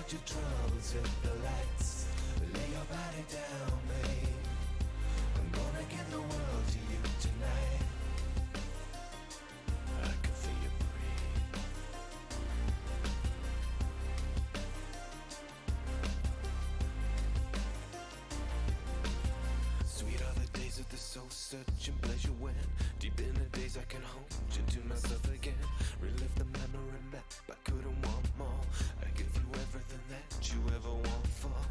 about your troubles, hit the lights. Lay your body down, babe. I'm gonna give the world to you tonight. I can feel you breathe. Sweet are the days of the soul searching pleasure when deep in the days I can hold you to myself again. Relive the memory map, I couldn't want more. I give you everything that you ever want for.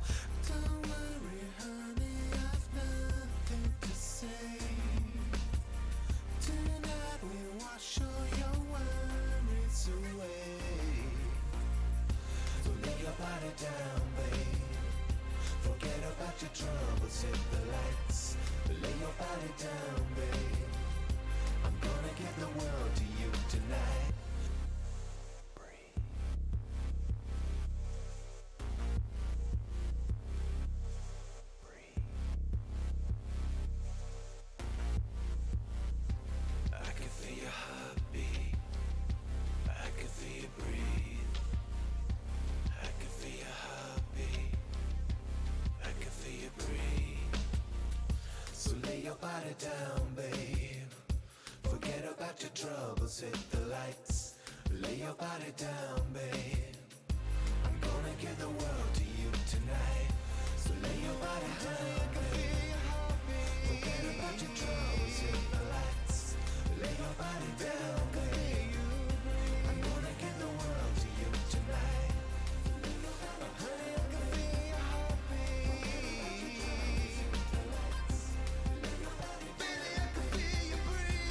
Don't worry, honey, I've nothing to say. Tonight we wash all your worries away. So lay your body down, babe. Forget about your troubles, hit the lights. Lay your body down, babe. I'm gonna give the world to you tonight. Breathe. Breathe. I can feel your heartbeat. I can feel you breathe. I can feel your heartbeat. I can feel you breathe. So lay your body down, babe. Forget about your troubles, hit the lights. Lay your body down, babe. I'm gonna give the world to you tonight. So lay your body down, babe. Forget about your troubles, hit the lights. Lay your body down, babe. I'm gonna give the world to you tonight. Honey, I can feel your heartbeat. Baby, I can feel you breathe.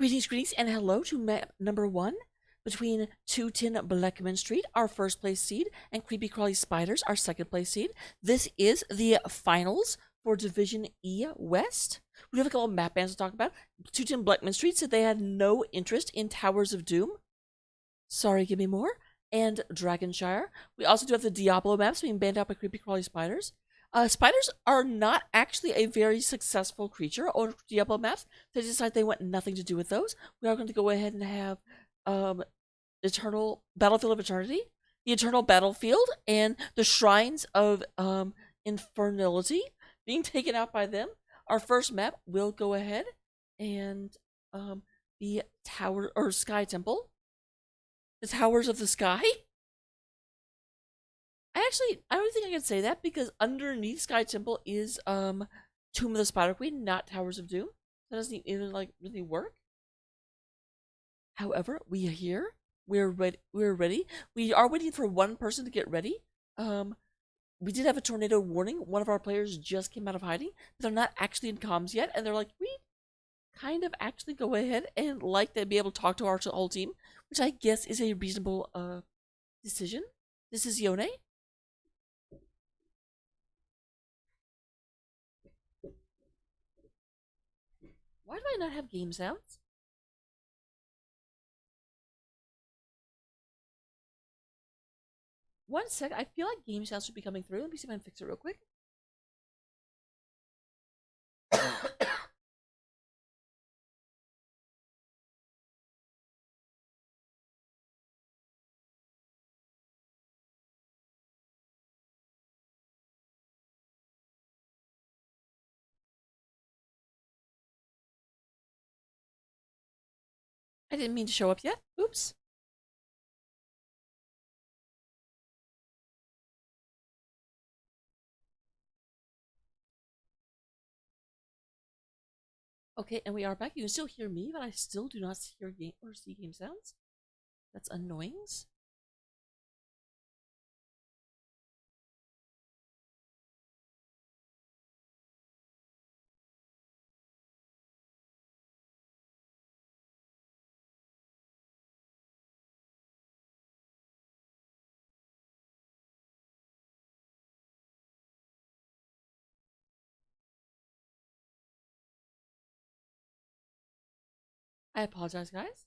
Greetings, and hello to map number 1 between 210 Blechman Street, our first place seed, and Creepy Crawly Spiders, our second place seed. This is the finals for Division E West. We have a couple of map bands to talk about. 210 Blechman Street said they had no interest in Towers of Doom. Sorry, give me more. And Dragonshire. We also do have the Diablo maps being banned out by Creepy Crawly Spiders. Spiders are not actually a very successful creature on Diablo maps. They decided they want nothing to do with those. We are going to go ahead and have Eternal Battlefield of Eternity, the Eternal Battlefield, and the Shrines of Infernality being taken out by them. Our first map will go ahead and the Tower or Sky Temple, the Towers of the Sky. I don't think I can say that because underneath Sky Temple is Tomb of the Spider Queen, not Towers of Doom. That doesn't even like really work. However, we are here. We're ready. We're ready. We are waiting for one person to get ready. We did have a tornado warning. One of our players just came out of hiding. They're not actually in comms yet, and they're like, we kind of actually go ahead and like to be able to talk to our whole team, which I guess is a reasonable decision. This is Yone. Why do I not have game sounds? One sec, I feel like game sounds should be coming through. Let me see if I can fix it real quick. I didn't mean to show up yet. Oops. Okay, and we are back. You can still hear me, but I still do not hear game or see game sounds. That's annoying. I apologize, guys.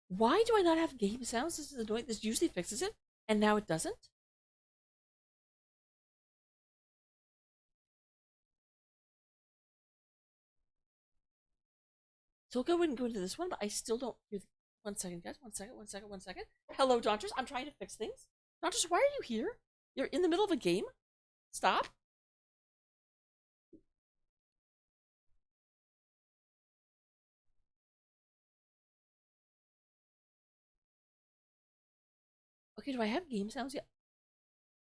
Why do I not have game sounds? This is annoying. This usually fixes it, and now it doesn't. So we'll go ahead and go into this one, but I still don't hear the... One second, guys. One second. Hello, Dauntress. I'm trying to fix things. Dauntress, why are you here? You're in the middle of a game? Stop. Okay, do I have game sounds yet?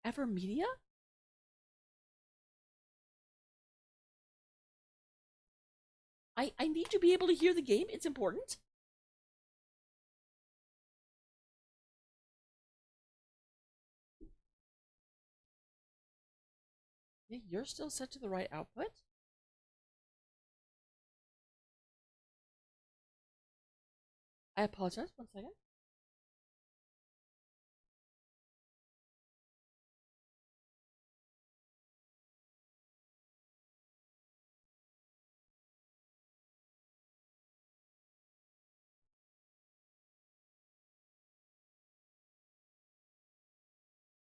Ever Media? I need to be able to hear the game. It's important. Yeah, you're still set to the right output. I apologize. One second.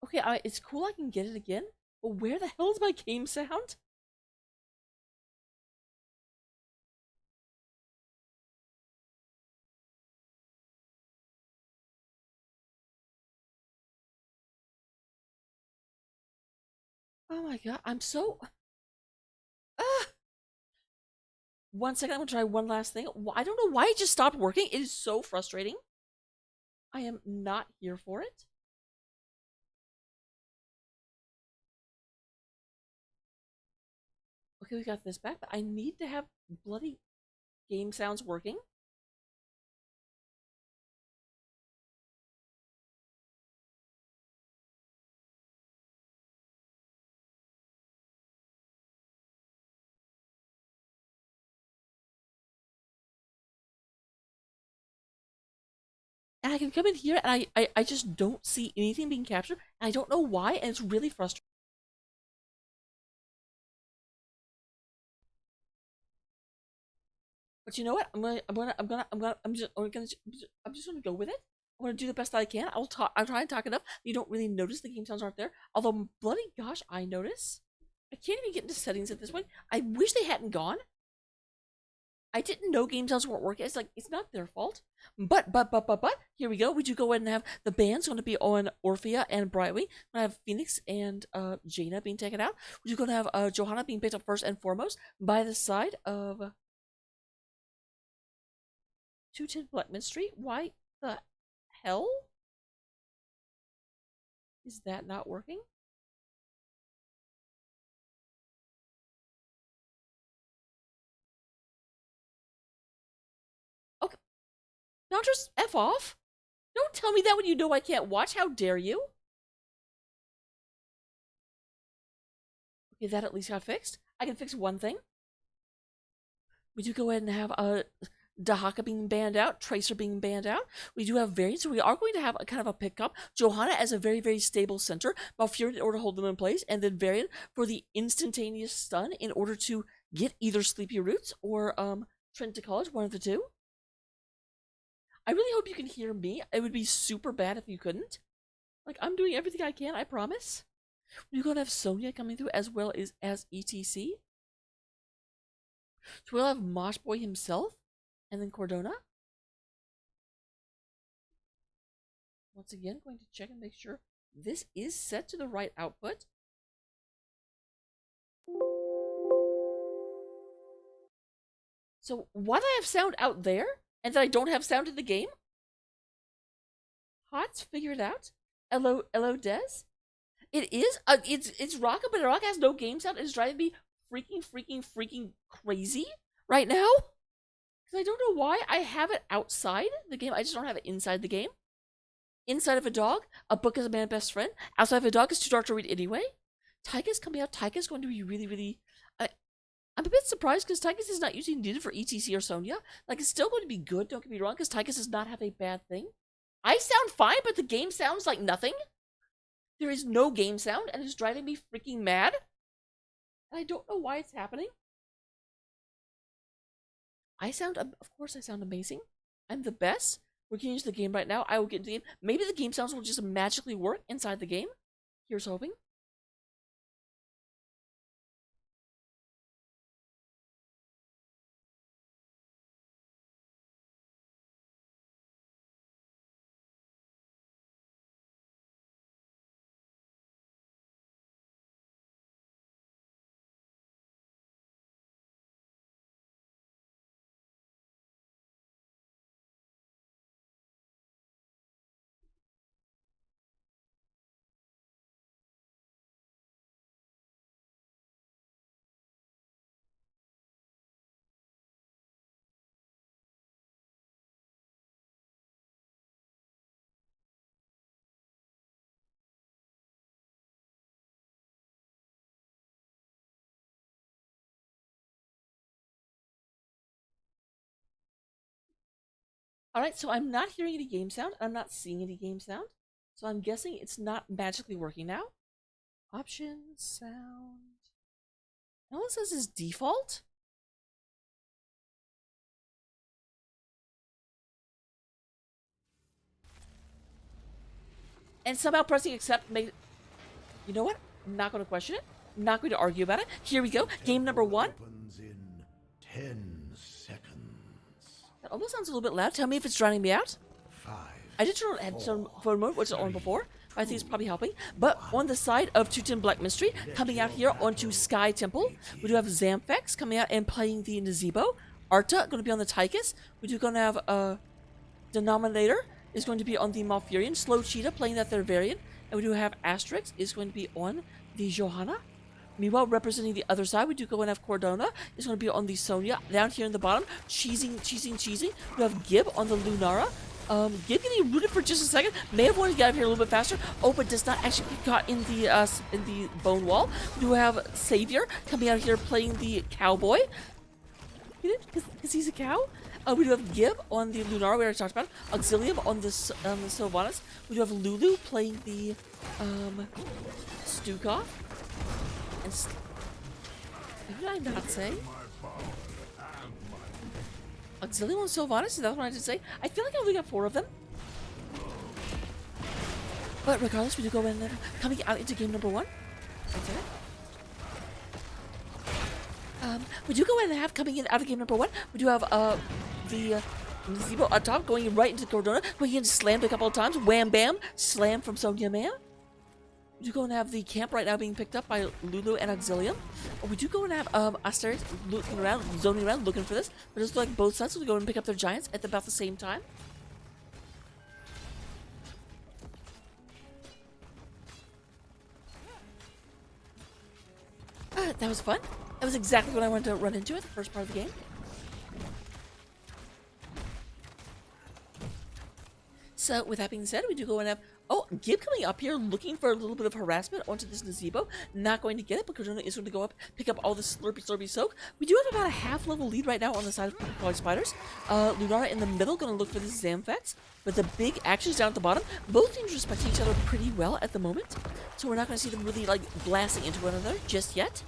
Okay, it's cool I can get it again, but where the hell is my game sound? Oh my god, I'm so... Ah! 1 second, I'm gonna try one last thing. I don't know why it just stopped working. It is so frustrating. I am not here for it. Okay, we got this back, but I need to have bloody game sounds working. And I can come in here and I just don't see anything being captured. And I don't know why, and it's really frustrating. But you know what? I'm just gonna go with it. I'm gonna do the best that I can. I'll try and talk it up. You don't really notice the game sounds aren't there. Although, bloody gosh, I notice. I can't even get into settings at this point. I wish they hadn't gone. I didn't know game sounds weren't working. It's like, it's not their fault. But, here we go. We do go ahead and have the band's going to be on Orphea and Brightwing. We're going to have Phoenix and Jaina being taken out. We're going to have Johanna being picked up first and foremost by the side of 210 Blechman Street. Why the hell is that not working? Okay. Now just F off. Don't tell me that when you know I can't watch. How dare you? Okay, that at least got fixed. I can fix one thing. We do go ahead and have Dahaka being banned out, Tracer being banned out. We do have variants, so we are going to have a kind of a pickup. Johanna as a very, very stable center, Malfurion in order to hold them in place, and then Varian for the instantaneous stun in order to get either Sleepy Roots or Trent to college, one of the two. I really hope you can hear me. It would be super bad if you couldn't. Like, I'm doing everything I can, I promise. We're going to have Sonya coming through as well as ETC. So we'll have Mosh Boy himself, and then Cordona. Once again, going to check and make sure this is set to the right output. So why do I have sound out there, and then I don't have sound in the game? Hots, figure it out. Hello, Des. It is. It's Rocka, but Rocka has no game sound. It's driving me freaking crazy right now. Because I don't know why I have it outside the game. I just don't have it inside the game. Inside of a dog, a book is a man's best friend. Outside of a dog, it's too dark to read anyway. Tychus coming out. Tychus is going to be really. I'm a bit surprised because Tychus is not usually needed for ETC or Sonya. Like, it's still going to be good, don't get me wrong, because Tychus does not have a bad thing. I sound fine, but the game sounds like nothing. There is no game sound, and it's driving me freaking mad. And I don't know why it's happening. Of course I sound amazing. I'm the best. We're getting into the game right now. I will get into the game. Maybe the game sounds will just magically work inside the game. Here's hoping. Alright, so I'm not hearing any game sound. I'm not seeing any game sound. So I'm guessing it's not magically working now. Options, sound. All it says is default. And somehow pressing accept makes... You know what? I'm not going to question it. I'm not going to argue about it. Here we go. Game number 1. Opens in 10 seconds. That almost sounds a little bit loud. Tell me if it's drowning me out. 5. I did turn on headphone mode, which was on before. I think it's probably helping. But on the side of 210 Blechman Street, coming out here onto Sky Temple, we do have Zamfex coming out and playing the Nazebo. Arta going to be on the Tychus. We do going to have Denominator is going to be on the Malfurion. Slow Cheetah playing that third variant. And we do have Asterix is going to be on the Johanna. Meanwhile, representing the other side, we do go and have Cordona. It's going to be on the Sonya. Down here in the bottom, cheesing. We have Gib on the Lunara. Gib getting rooted for just a second. May have wanted to get out of here a little bit faster. Oh, but does not actually get caught in the bone wall. We do have Savior coming out here playing the cowboy. Because he's a cow. We do have Gib on the Lunara, we already talked about. Auxilium on the Sylvanas. We do have Lulu playing the Stukov. And what did I not say? Auxilium on Sylvanas, is that what I did say? I feel like I only got 4 of them. But regardless, we do go in and coming out into game number 1. We do go in and have coming in out of game number 1. We do have the Zebo on top going right into Cordona. Going in slammed a couple of times. Wham bam. Slam from Sonya Man. We do go and have the camp right now being picked up by Lulu and Auxilium. We do go and have Asterisk looking around, zoning around, looking for this. But it's like both sides will go and pick up their giants at about the same time. That was fun. That was exactly what I wanted to run into at the first part of the game. So, with that being said, we do go and have... Oh, Gib coming up here looking for a little bit of harassment onto this Nazebo. Not going to get it, but Cordona is going to go up, pick up all this slurpy soak. We do have about a half-level lead right now on the side of Crawly Spiders. Lunara in the middle, going to look for the Zamfex. But the big actions down at the bottom. Both teams respect each other pretty well at the moment. So we're not going to see them really, like, blasting into one another just yet.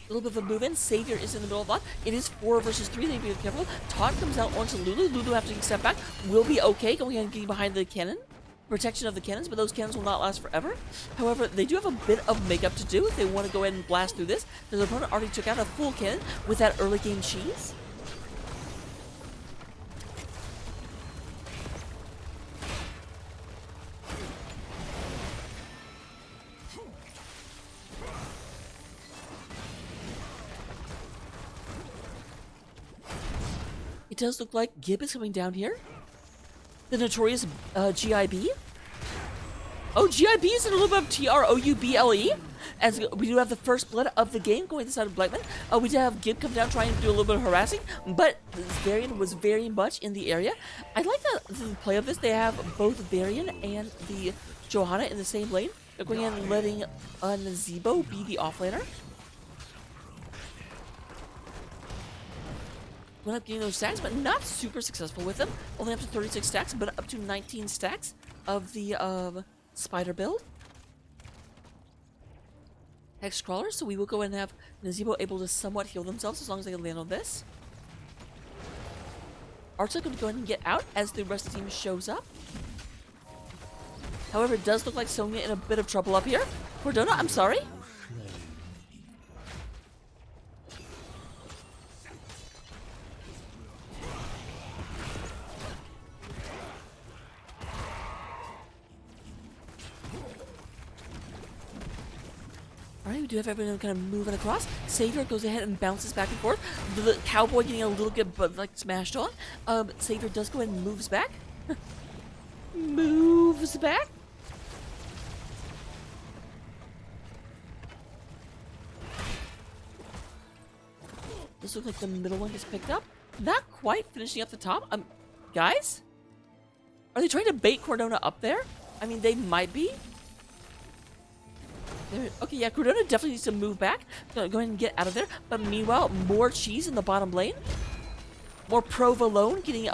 A little bit of a move in. Savior is in the middle of that. It is 4 versus 3. They need to be careful. Taunt comes out onto Lulu. Lulu have to step back. Will be okay going and getting behind the cannon. Protection of the cannons, but those cannons will not last forever. However, they do have a bit of makeup to do if they want to go ahead and blast through this. Their opponent already took out a full cannon with that early game cheese. It does look like Gib is coming down here. The notorious GIB. Oh, GIB is in a little bit of TROUBLE. As we do have the first blood of the game going to the side of Blechman. We did have Gib come down trying to do a little bit of harassing, but Varian was very much in the area. I like the play of this. They have both Varian and the Johanna in the same lane. They're going in and letting Nazebo be the offlaner. Went up getting those stacks, but not super successful with them. Only up to 36 stacks, but up to 19 stacks of the spider build. Hex crawler, so we will go and have Nazebo able to somewhat heal themselves as long as they can land on this. Art's going to go ahead and get out as the rest of the team shows up. However, it does look like Sonya in a bit of trouble up here. Cordona, I'm sorry. Alright, we do have everyone kind of moving across. Savior goes ahead and bounces back and forth. The cowboy getting a little bit like smashed on. Savior does go ahead and moves back. Moves back. This looks like the middle one gets picked up. Not quite finishing up the top. Guys? Are they trying to bait Cordona up there? I mean, they might be. Okay, yeah, Cordona definitely needs to move back. Go ahead and get out of there. But meanwhile, more cheese in the bottom lane. More provolone getting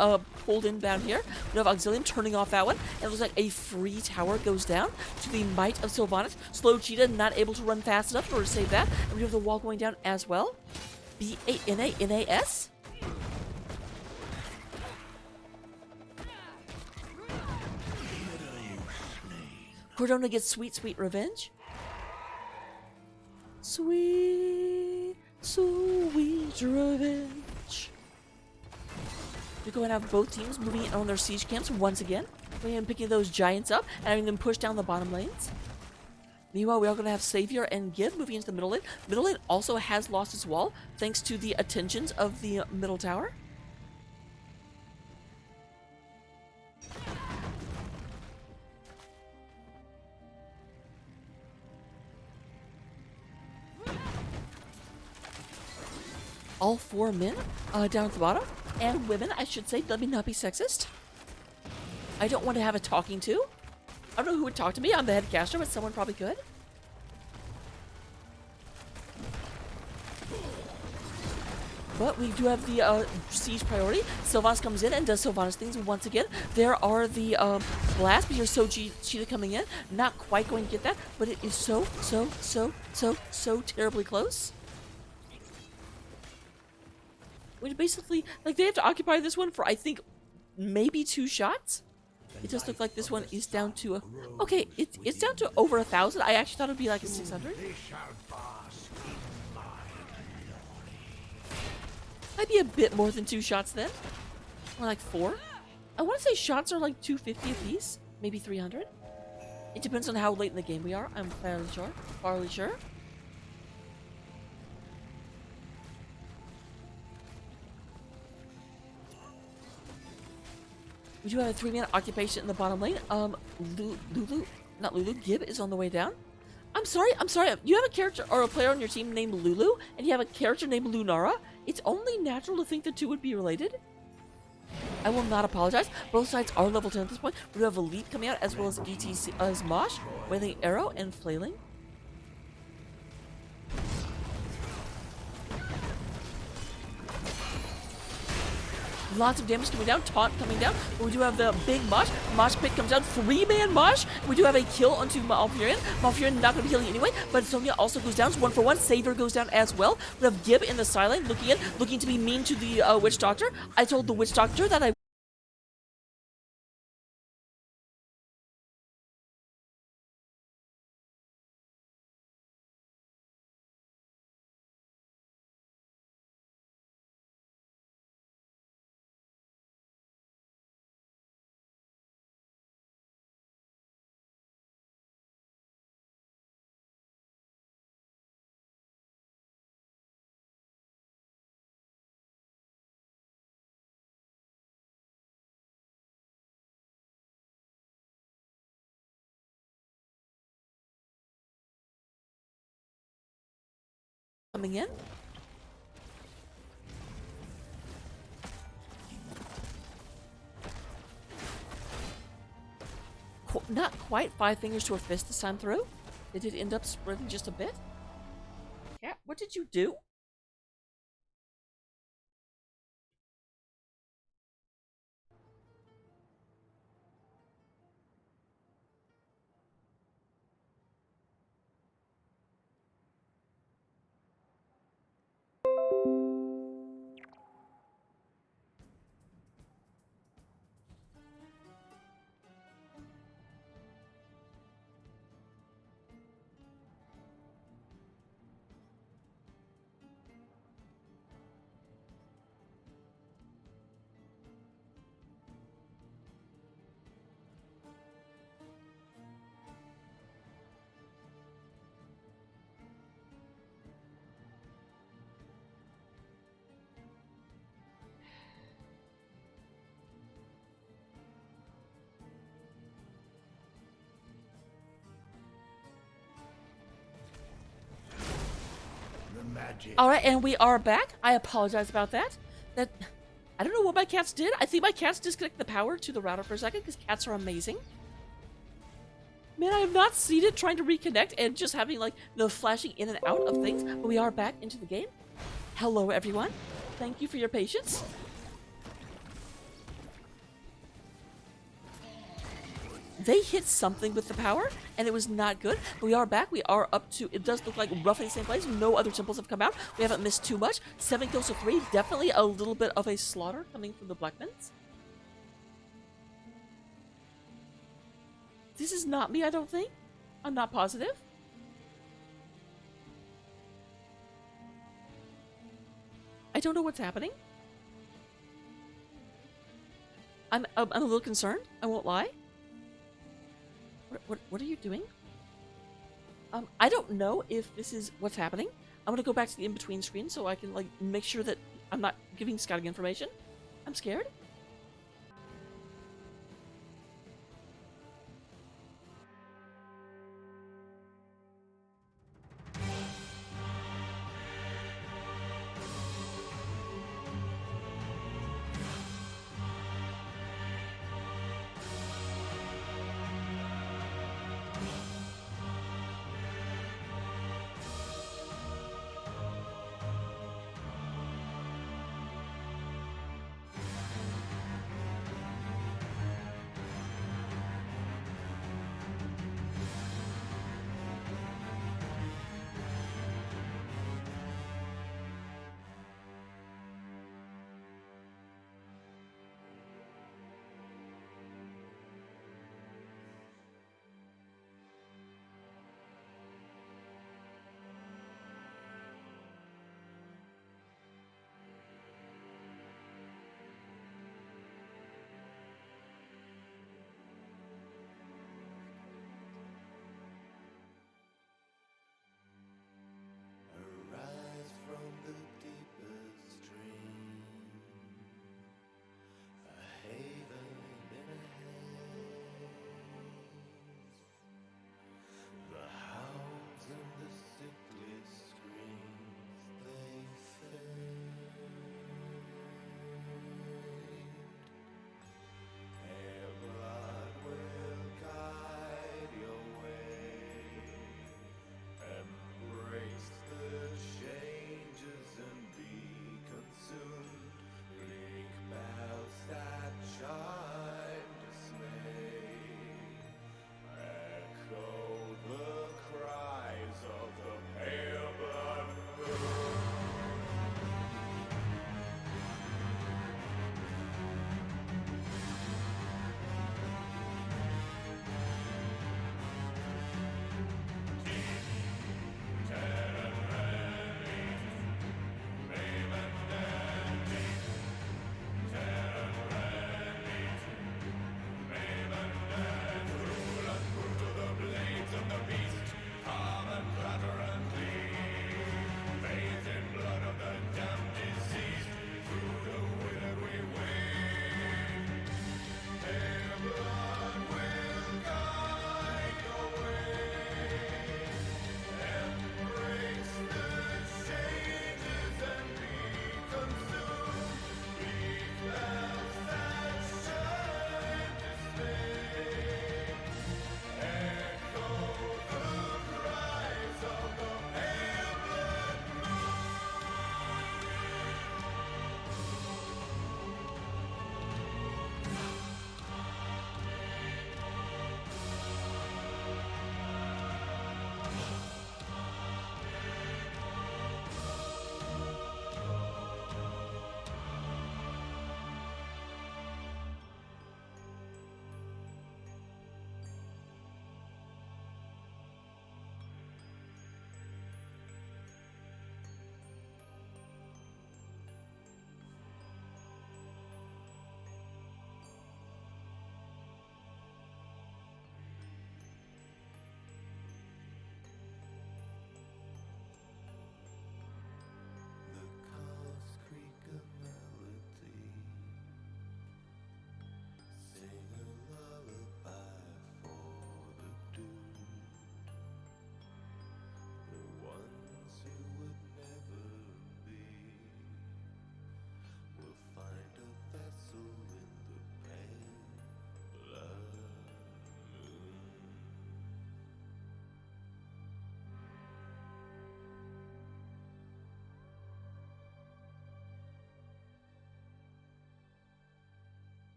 pulled in down here. We have Auxilium turning off that one. And it looks like a free tower goes down to the might of Sylvanas. Slow Cheetah not able to run fast enough in order to save that. And we have the wall going down as well. B-A-N-A-N-A-S. Cordona gets sweet, sweet revenge. Sweet, sweet revenge. We go and have both teams moving in on their siege camps once again. Going and picking those giants up and having them push down the bottom lanes. Meanwhile, we are going to have Savior and Gib moving into the middle lane. Middle lane also has lost its wall thanks to the attentions of the middle tower. all 4 men down at the bottom, and women, I should say. Let me not be sexist. I don't want to have a talking to. I don't know who would talk to me. I'm the head caster, but someone probably could. But we do have the siege priority. Sylvanas comes in and does Sylvanas things once again. There are the blasts, but here's Cheetah coming in. Not quite going to get that, but it is so terribly close. Which basically, like, they have to occupy this one for, I think, maybe 2 shots. It does look like this one is down to okay, it's down to over 1,000. I actually thought it would be like a 600. Might be a bit more than 2 shots then. Or like 4. I want to say shots are like 250 apiece. Maybe 300. It depends on how late in the game we are. I'm fairly sure. We do have a 3-man occupation in the bottom lane. Gib is on the way down. I'm sorry. You have a character or a player on your team named Lulu, and you have a character named Lunara. It's only natural to think the two would be related. I will not apologize. Both sides are level 10 at this point. We do have Elite coming out, as well as ETC, as Mosh, Wailing Arrow, and Flailing. Lots of damage coming down, taunt coming down. But we do have the big Mosh. Mosh pit comes down, 3-man Mosh. We do have a kill onto Malfurion. Malfurion not going to be healing anyway, but Sonya also goes down. It's 1 for 1. Saver goes down as well. We have Gib in the sideline looking to be mean to the Witch Doctor. I told the Witch Doctor that I coming in. Not quite 5 fingers to a fist this time through. It did end up spreading just a bit. Cat, what did you do? Alright, and we are back. I apologize about that. I don't know what my cats did. I think my cats disconnected the power to the router for a second, because cats are amazing. Man, I have not seen it trying to reconnect and just having, like, the flashing in and out of things. But we are back into the game. Hello, everyone. Thank you for your patience. They hit something with the power, and it was not good. But we are back. We are up to, it does look like roughly the same place. No other temples have come out. We haven't missed too much. 7 kills to 3. Definitely a little bit of a slaughter coming from the Blechmans. This is not me, I don't think. I'm not positive. I don't know what's happening. I'm a little concerned. I won't lie. What are you doing? I don't know if this is what's happening. I'm gonna go back to the in-between screen so I can, like, make sure that I'm not giving scouting information. I'm scared.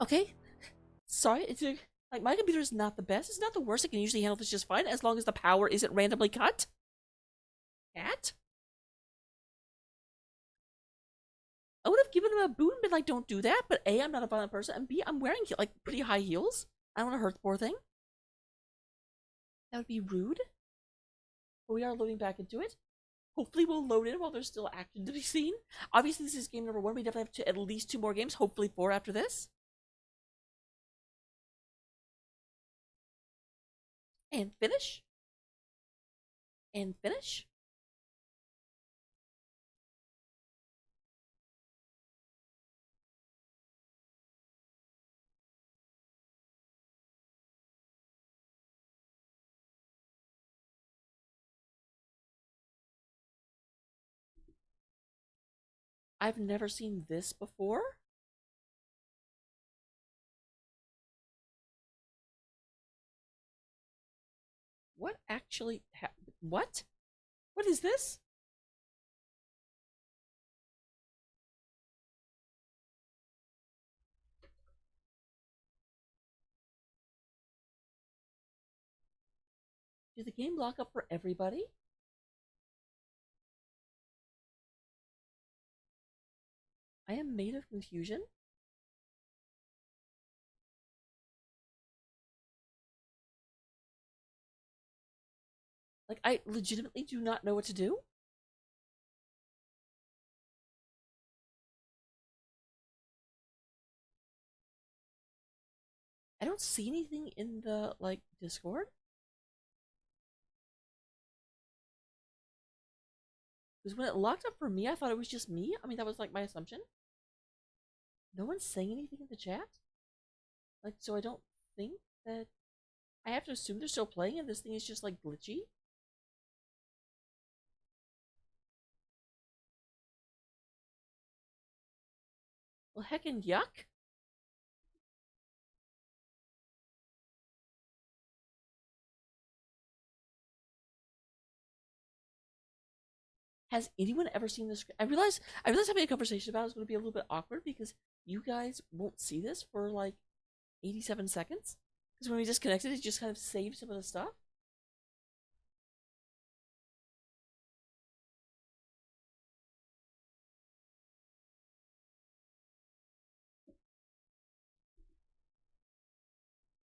Okay, sorry. Like my computer is not the best. It's not the worst. It can usually handle this just fine as long as the power isn't randomly cut. Cat? I would have given him a boot and been like, "Don't do that." But A, I'm not a violent person, and B, I'm wearing like pretty high heels. I don't want to hurt the poor thing. That would be rude. But we are loading back into it. Hopefully, we'll load in while there's still action to be seen. Obviously, this is game number 1. We definitely have at least 2 more games. Hopefully, 4 after this. And finish. And finish. I've never seen this before. What actually what? What is this? Did the game lock up for everybody? I am made of confusion. Like, I legitimately do not know what to do. I don't see anything in the, like, Discord. Because when it locked up for me, I thought it was just me. I mean, that was, like, my assumption. No one's saying anything in the chat? Like, so I don't think that... I have to assume they're still playing and this thing is just, like, glitchy. Well, heckin' yuck. Has anyone ever seen this? I realize having a conversation about it is going to be a little bit awkward because you guys won't see this for like 87 seconds. Because when we disconnected, it just kind of saved some of the stuff.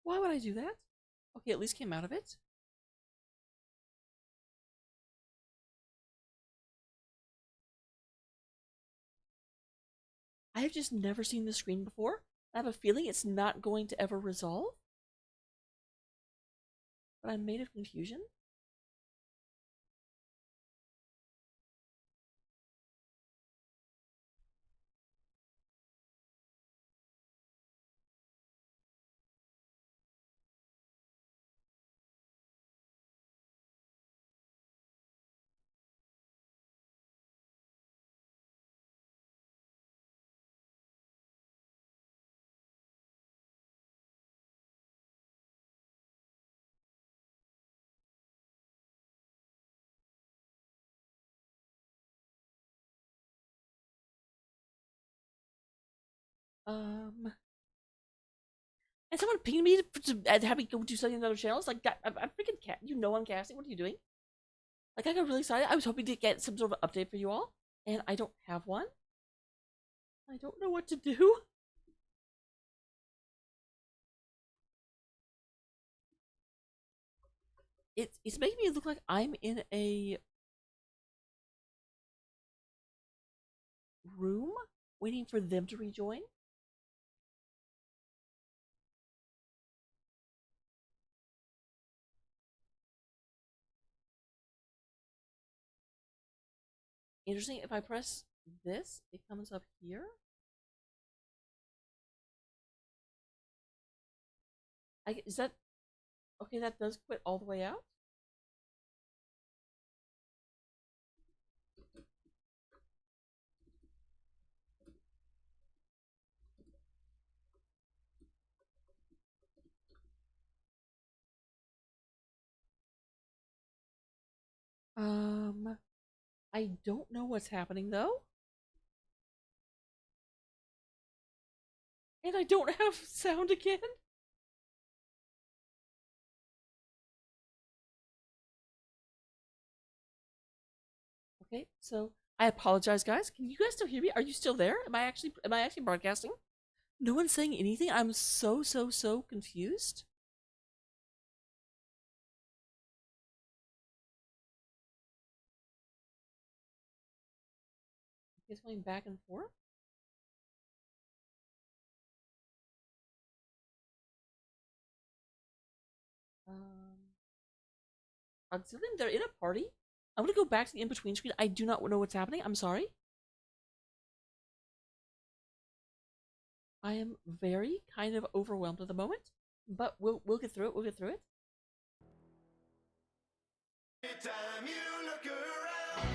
Why would I do that? Okay, at least came out of it. I have just never seen the screen before. I have a feeling it's not going to ever resolve. But I'm made of confusion. Um, and someone pinged me to have me go do something on other channels. Like, I'm freaking cat. You know I'm casting. What are you doing? Like, I got really excited. I was hoping to get some sort of update for you all, and I don't have one. I don't know what to do. It's making me look like I'm in a room waiting for them to rejoin. Interesting. If I press this, it comes up here. Is that okay? That does quit all the way out. Um, I don't know what's happening though. And I don't have sound again. Okay, so I apologize, guys. Can you guys still hear me? Are you still there? Am I actually broadcasting? No one's saying anything. I'm so confused. It's going back and forth. Auxilium, they're in a party. I'm gonna go back to the in-between screen. I do not know what's happening. I'm sorry. I am very kind of overwhelmed at the moment, but we'll get through it. We'll get through it. Anytime you look around.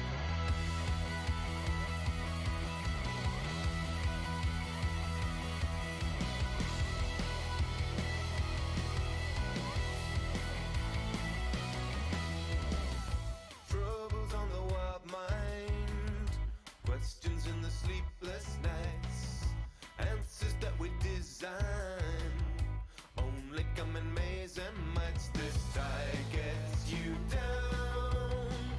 Troubles on the wild mind, questions in the sleepless nights, answers that we design only come in maze and mites. This tide gets you down.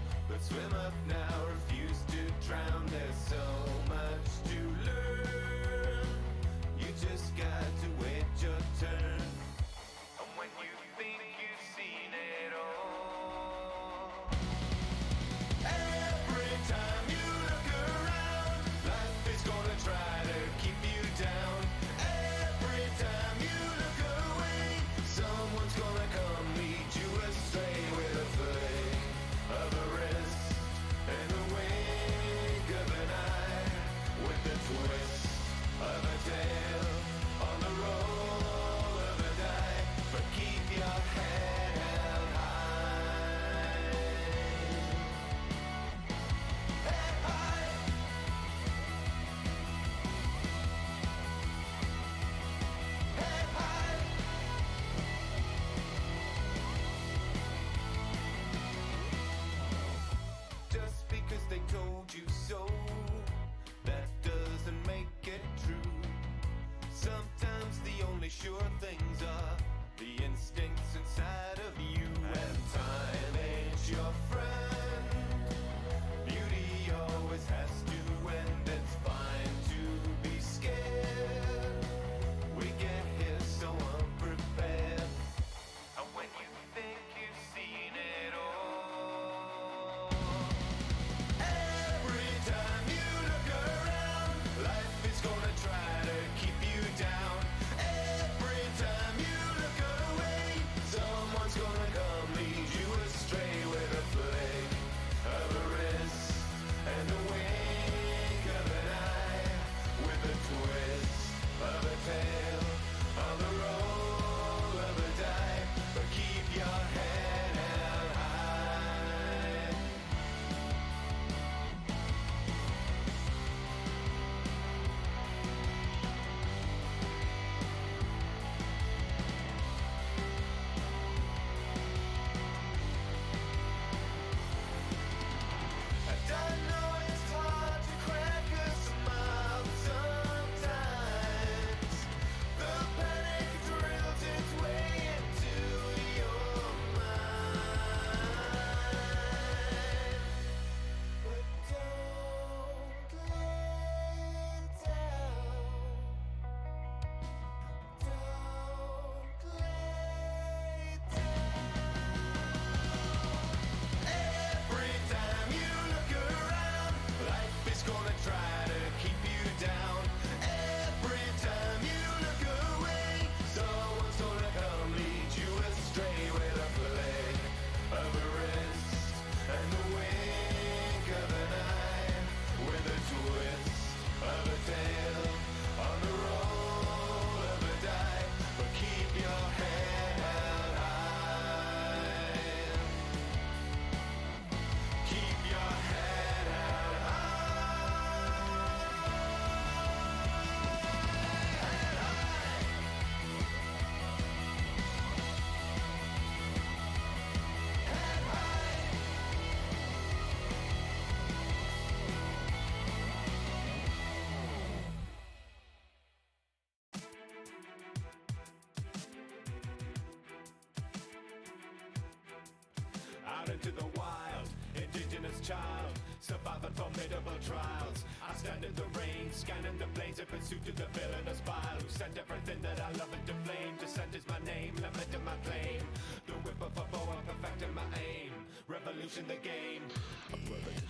child, surviving formidable trials. I stand in the rain, scanning the blades in pursuit of the villainous bile, who sent everything that I love into flame. Descent is my name, lamenting my claim. The whip of a bow, I'm perfecting my aim. Revolution the game. A brother to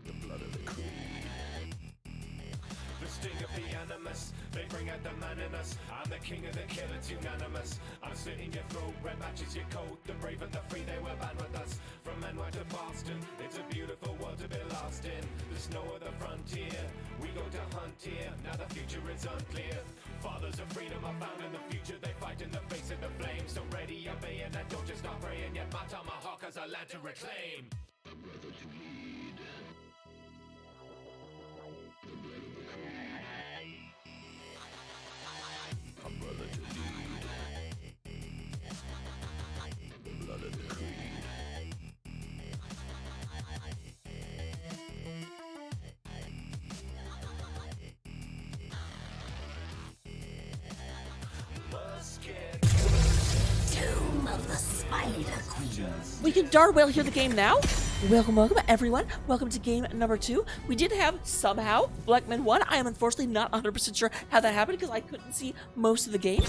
the blood of the creed. The sting of the animus, they bring out the man in us. I'm the king of the kill, it's unanimous. I'm slitting your throat, red matches your coat. The brave and the free, they were banned with us. From Manway to Boston, it's a beautiful world to be lost in. There's no other frontier, we go to hunt here. Now the future is unclear. Fathers of freedom are found in the future. They fight in the face of the flames. So ready, obeying, and don't just stop praying. Yet my tomahawk has a land to reclaim. A brother to lead. The blood of the creed. A brother to lead. The blood of the creed. Musket. Tomb of the Spider Queen. We can darn well hear the game now. Welcome everyone. Welcome to game number 2. We did have somehow Blechman won. I am unfortunately not 100% sure how that happened because I couldn't see most of the game.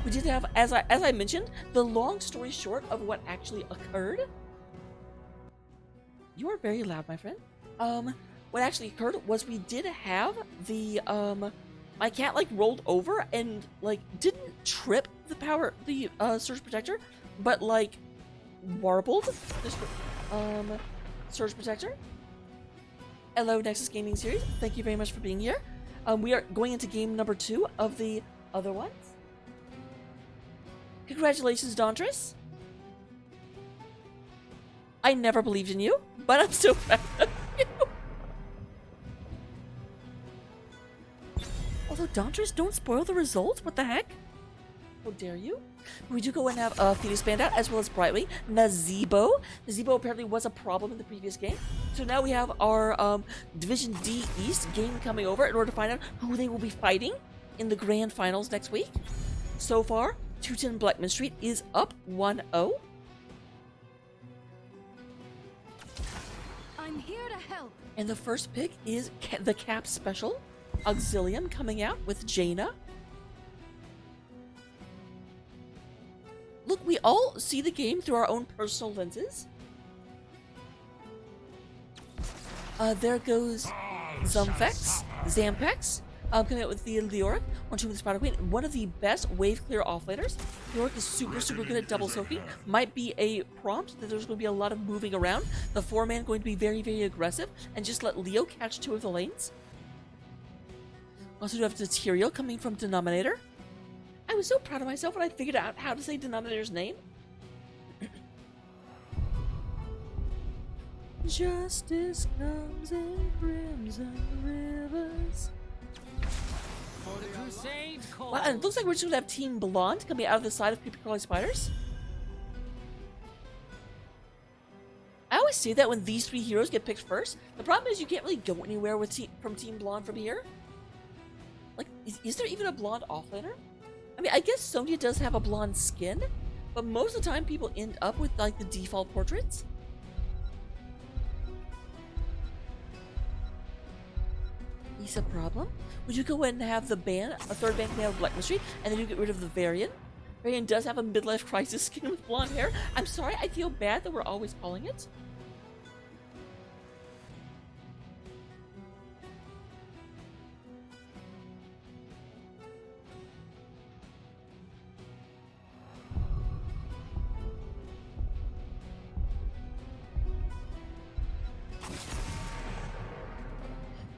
We did have, as I mentioned, the long story short of what actually occurred. You are very loud, my friend. What actually occurred was we did have the my cat like rolled over and like didn't trip the surge protector, but like warbled this surge protector. Hello, Nexus Gaming Series. Thank you very much for being here. We are going into game number 2 of the other ones. Congratulations, Dauntress. I never believed in you, but I'm still proud of you. Although, Dauntress, don't spoil the results. What the heck? How dare you? We do go and have Fetus Bandout as well as Brightwing. Nazebo. Nazebo apparently was a problem in the previous game. So now we have our Division D East game coming over in order to find out who they will be fighting in the grand finals next week. So far, 210 Blechman Street is up 1-0. I'm here to help. And the first pick is the Cap Special. Auxilium coming out with Jaina. Look, we all see the game through our own personal lenses. There goes Zampex, coming out with the Leoric, on Tomb of the Spider Queen, one of the best wave clear offlaners. Leoric is super good at double soaking. Might be a prompt that there's going to be a lot of moving around. The 4-man going to be very aggressive and just let Leo catch 2 of the lanes. Also do have Deterio coming from Denominator. I was so proud of myself when I figured out how to say Denominator's name. Justice comes in crimson rivers. For the crusade call. Wow, and it looks like we're just going to have Team Blonde coming out of the side of Creepy Crawly Spiders. I always say that when these 3 heroes get picked first. The problem is you can't really go anywhere with from Team Blonde from here. Like, is there even a blonde offlaner? I mean, I guess Sonya does have a blonde skin, but most of the time people end up with, like, the default portraits. Is a problem? Would you go ahead and have the ban, a 3rd ban coming out of Blechman Street, and then you get rid of the Varian? Varian does have a midlife crisis skin with blonde hair. I'm sorry, I feel bad that we're always calling it.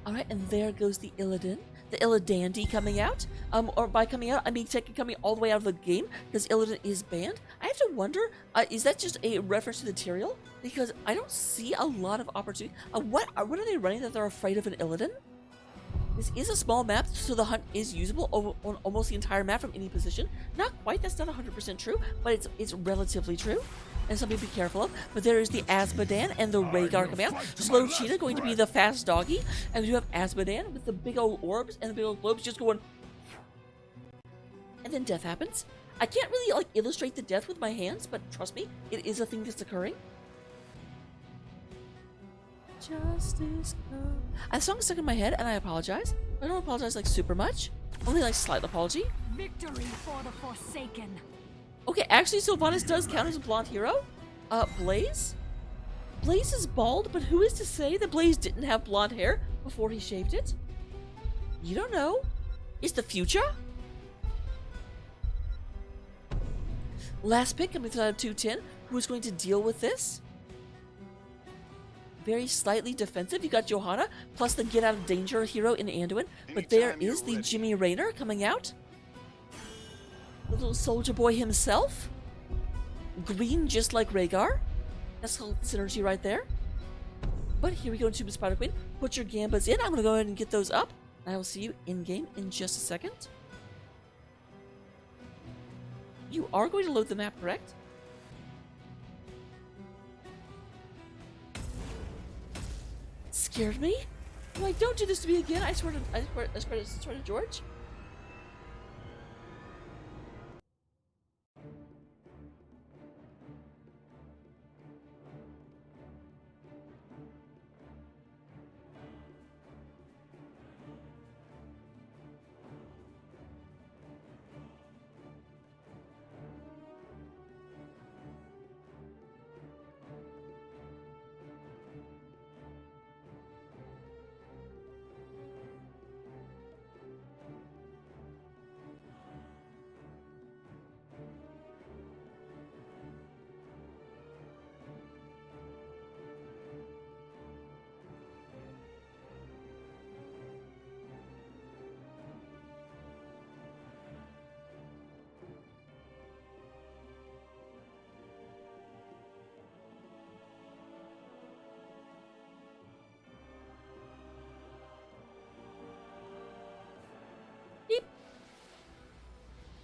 Alright, and there goes the Illidan. The Illidandy coming out. Or by coming out, I mean technically coming all the way out of the game, because Illidan is banned. I have to wonder, is that just a reference to the Tyrael? Because I don't see a lot of opportunity. What are they running that they're afraid of an Illidan? This is a small map, so the hunt is usable on almost the entire map from any position. Not quite, that's not 100% true, but it's relatively true. And something to be careful of. But there is the Azmodan and the Rhaegar coming out. Slow Cheetah going to be the fast doggy. And we do have Azmodan with the big old orbs and the big old globes just going. And then death happens. I can't really like illustrate the death with my hands, but trust me, it is a thing that's occurring. Justice come. That song is stuck in my head, and I apologize. I don't apologize like super much. Only like slight apology. Victory for the Forsaken. Okay, actually, Sylvanas does count as a blonde hero. Blaze? Blaze is bald, but who is to say that Blaze didn't have blonde hair before he shaved it? You don't know. It's the future. Last pick coming out of 210. Who is going to deal with this? Very slightly defensive. You got Johanna, plus the get out of danger hero in Anduin. But there is the Jimmy Raynor coming out. The little soldier boy himself. Green just like Rhaegar. That's called synergy right there. But here we go into the Spider Queen. Put your gambas in. I'm going to go ahead and get those up. I will see you in-game in just a second. You are going to load the map, correct? Scared me? I'm like, don't do this to me again. I swear to George.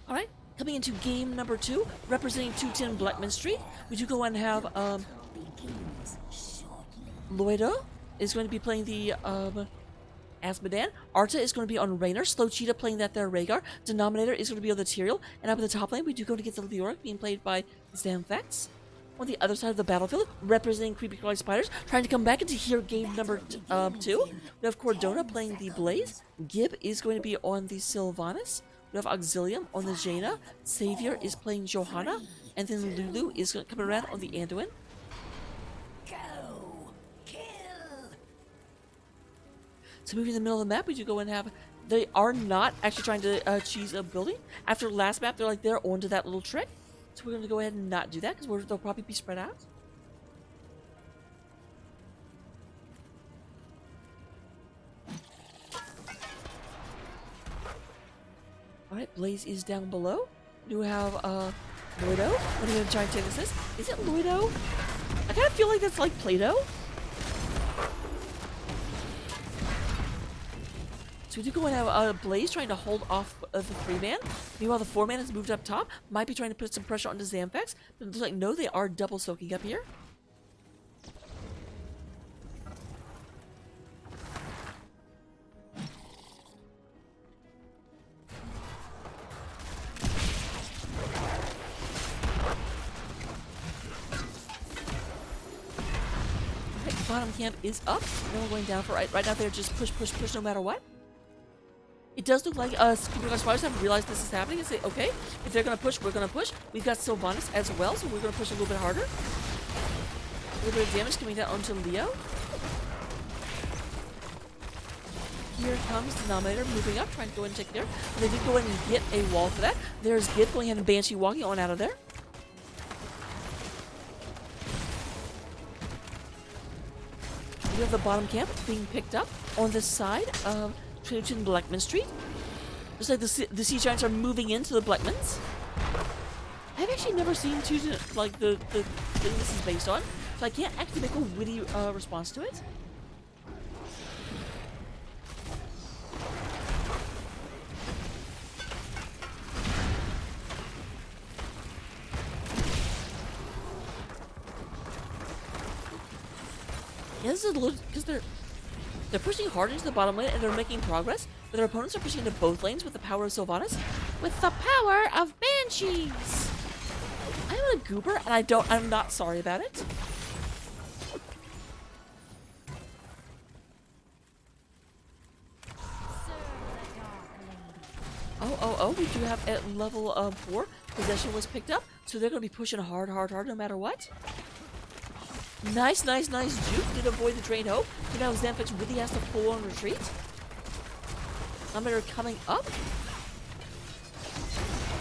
Alright, coming into game number 2, representing 210 Blechman Street, we do go and have, Loida is going to be playing the, Asmodan. Arta is going to be on Raynor. Slow Cheetah playing that there Rhaegar. Denominator is going to be on the Tyrael. And up in the top lane, we do go to get the Leoric being played by Zamfax. On the other side of the battlefield, representing Creepy Crawly Spiders, trying to come back into here game number 2. We have Cordona playing the Blaze. Gib is going to be on the Sylvanas. We have Auxilium on the Jaina. Savior is playing Johanna. And then Lulu is coming around on the Anduin. Go! Kill! So moving in the middle of the map, we do go and have... They are not actually trying to cheese a building. After last map, they're onto that little trick. So we're going to go ahead and not do that, because they'll probably be spread out. Alright, Blaze is down below. We do have, Loido. What are you going to try and take this? Is it Loido? I kind of feel like that's like Play-Doh. So we do go and have Blaze trying to hold off the 3-man. Meanwhile, the 4-man has moved up top. Might be trying to put some pressure onto Zamfax. But it looks like, no, they are double soaking up here. Bottom camp is up. Then we're going down for right now. They're just push no matter what. It does look like Creepy Crawly Spiders have realized this is happening and say, okay, if they're gonna push, we're gonna push. We've got Sylvanas as well, so we're gonna push a little bit harder. A little bit of damage coming down onto Leo. Here comes Denominator moving up, trying to go in and take there. And they did go in and get a wall for that. There's Gib going ahead and Banshee walking on out of there. We have the bottom camp being picked up on this side of 210 Blechman Street. Looks like the Sea Giants are moving into the Blechmans. I've actually never seen like the thing this is based on, so I can't actually make a witty response to it. Yeah, this is a little because they're pushing hard into the bottom lane and they're making progress, but their opponents are pushing into both lanes with the power of Sylvanas. with the power of banshees. I'm a goober, and I'm not sorry about it. Oh, we do have at level 4, possession was picked up, so they're going to be pushing hard, no matter what. Nice juke. Did avoid the drain hope. So now Xanthix really has to pull on retreat. Are coming up.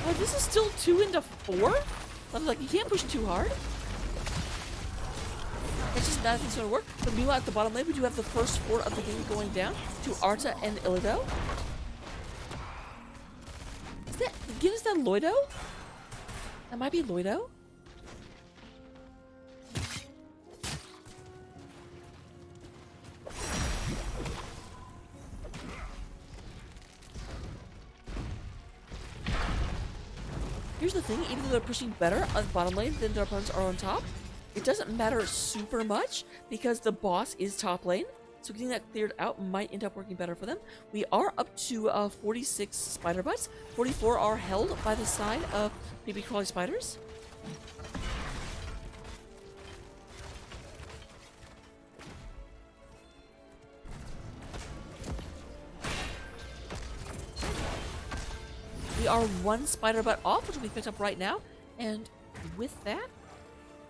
Oh, this is still 2 into 4? I'm like, you can't push too hard. It's just not going to work. But meanwhile, at the bottom lane, we do have the first 4 of the game going down to Arta and Illido. Is that Loido? That might be Loido. Here's the thing, even though they're pushing better on the bottom lane than their opponents are on top, it doesn't matter super much because the boss is top lane. So getting that cleared out might end up working better for them. We are up to 46 spider butts. 44 are held by the side of creepy crawly spiders. We are 1 spider butt off, which will be picked up right now. And with that,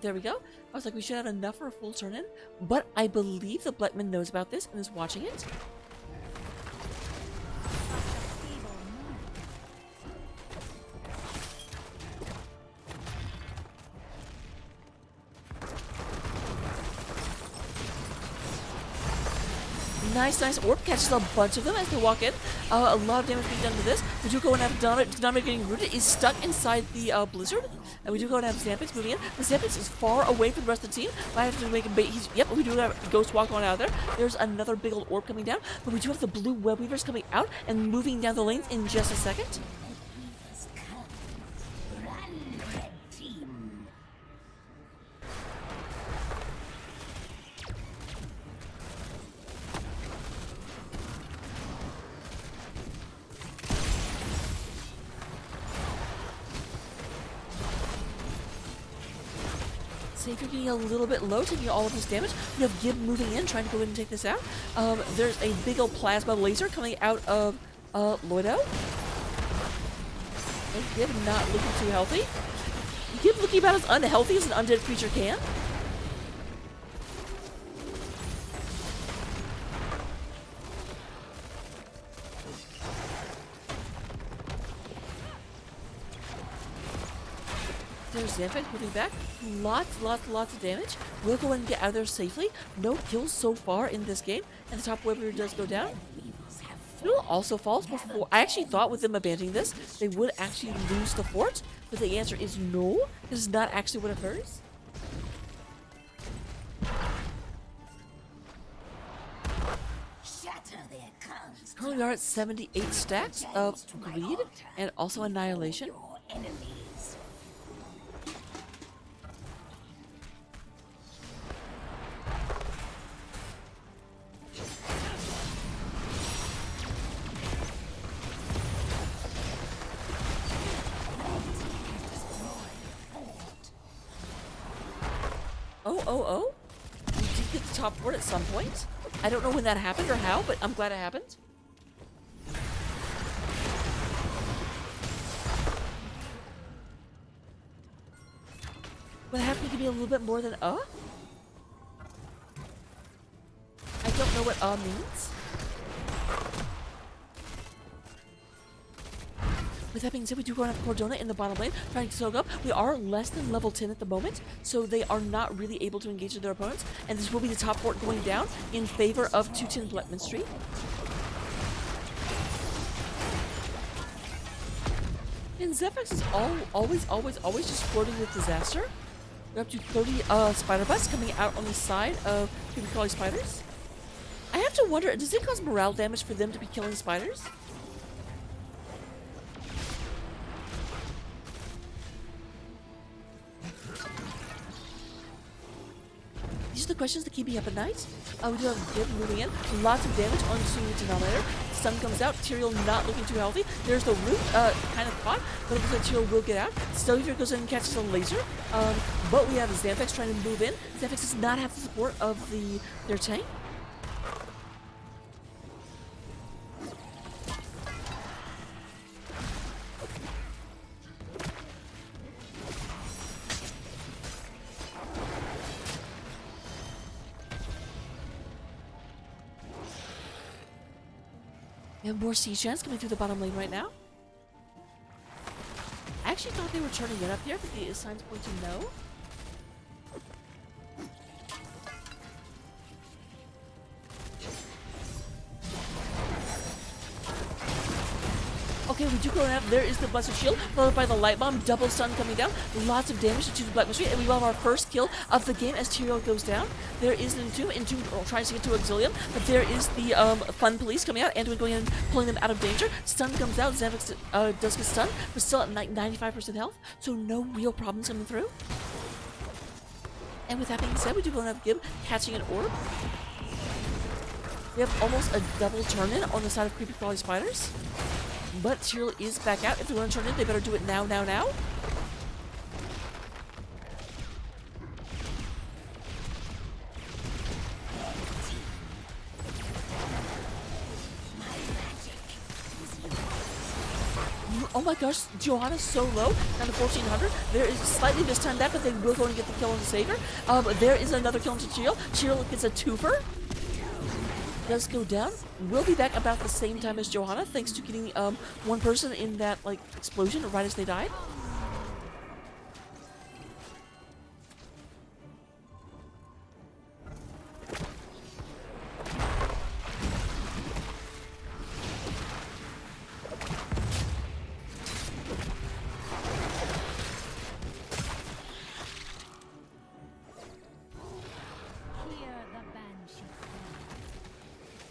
there we go. I was like, we should have enough for a full turn-in, but I believe the Blechman knows about this and is watching it. Nice orb catches a bunch of them as they walk in. A lot of damage being done to this. We do go and have Dynamic getting rooted. Is stuck inside the blizzard. And we do go and have Xanthix moving in. The Xanthix is far away from the rest of the team. Might have to make a bait. Yep, we do have Ghost Walk on out there. There's another big old orb coming down. But we do have the blue web weavers coming out and moving down the lanes in just a second. Savior getting a little bit low, taking all of this damage. We have Gib moving in, trying to go in and take this out. There's a big old plasma laser coming out of Loido. And Gib not looking too healthy. Gib looking about as unhealthy as an undead creature can. There's Xanthix moving back. Lots of damage. We'll go and get out of there safely. No kills so far in this game. And the top weaver does go down. Fiddle also falls before. I actually thought with them abandoning this, they would actually lose the fort. But the answer is no. This is not actually what occurs. Currently we are at 78 stacks of greed and also annihilation. Oh. We did get the top fort at some point. I don't know when that happened or how, but I'm glad it happened. What happened to be a little bit more than I don't know what means. With that being said, we do go and have Cordona in the bottom lane, trying to soak up. We are less than level 10 at the moment, so they are not really able to engage with their opponents. And this will be the top fort going down in favor of 210 Blechman Street. And Zephyx is always just flirting with disaster. We're up to 30 spider butts coming out on the side of creepy crawly spiders. I have to wonder, does it cause morale damage for them to be killing spiders? These are the questions that keep me up at night. We do have Gib moving in. Lots of damage onto Denominator. Stun comes out. Tyrael not looking too healthy. There's the root, kind of caught, but it looks like Tyrael will get out. Stelvir goes in and catches a laser. But we have Xanthax trying to move in. Xanthax does not have the support of their tank. We have more siege chants coming through the bottom lane right now. I actually thought they were turning it up here, but the signs point to no. Okay, we do go out. There is the Blessed Shield, followed by the Light Bomb. Double stun coming down. Lots of damage to the Blechman Street, and we will have our first kill of the game as Tyrael goes down. There is an Entomb. Entomb tries to get to Auxilium, but there is the Fun Police coming out. Anduin going in and pulling them out of danger. Stun comes out. Xanthax does get stunned, but still at 95% health, so no real problems coming through. And with that being said, we do go and have Gib catching an orb. We have almost a double turn-in on the side of Creepy Crawly Spiders. But Tyrael is back out. If they want to turn in, they better do it now. Oh my gosh, Johanna's so low, down to 1400. There is slightly mistimed that, but they will go and get the kill on the Savior. There is another kill into Tyrael. Tyrael gets a twofer. Does go down. We'll be back about the same time as Johanna, thanks to getting one person in that like explosion right as they died.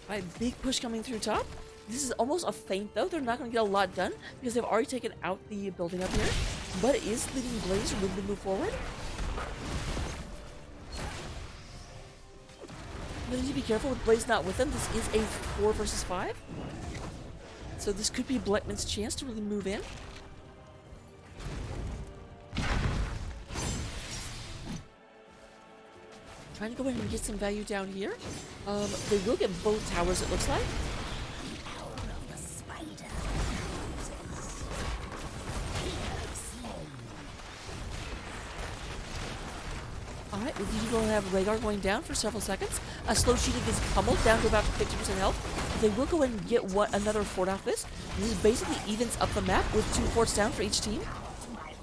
Right, big push coming through top. This is almost a feint though. They're not going to get a lot done because they've already taken out the building up here. But it is leaving Blaze room to move forward. But you need to be careful with Blaze not with them. This is a 4 versus 5. So this could be Blechman's chance to really move in. Trying to go ahead and get some value down here. They will get both towers, it looks like. Alright, we do go and have Rhaegar going down for several seconds. Slow Cheetah gets pummeled down to about 50% health. They will go ahead and get another fort off this. This basically evens up the map with 2 forts down for each team.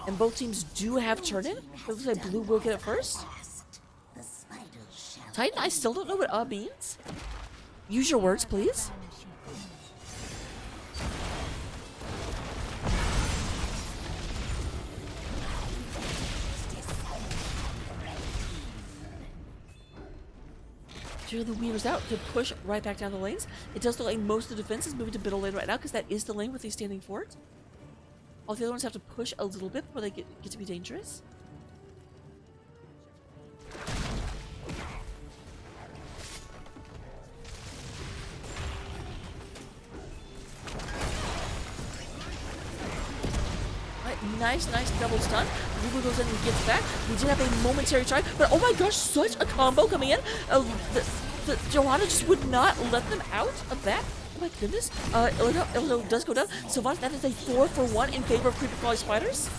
And both teams do have turn-in. It looks like Blue will get it first. Titan, I still don't know what means. Use your words, please. Here the Weaver's out to push right back down the lanes. It does look like most of the defense is moving to middle lane right now because that is the lane with the standing fort. All the other ones have to push a little bit before they get to be dangerous. Nice double stun. Rubu goes in and gets back. We did have a momentary try, but oh my gosh, such a combo coming in. The Johanna just would not let them out of that. Oh my goodness. Illido does go down. Savant, that is a 4 for 1 in favor of Creepy Crawly Spiders.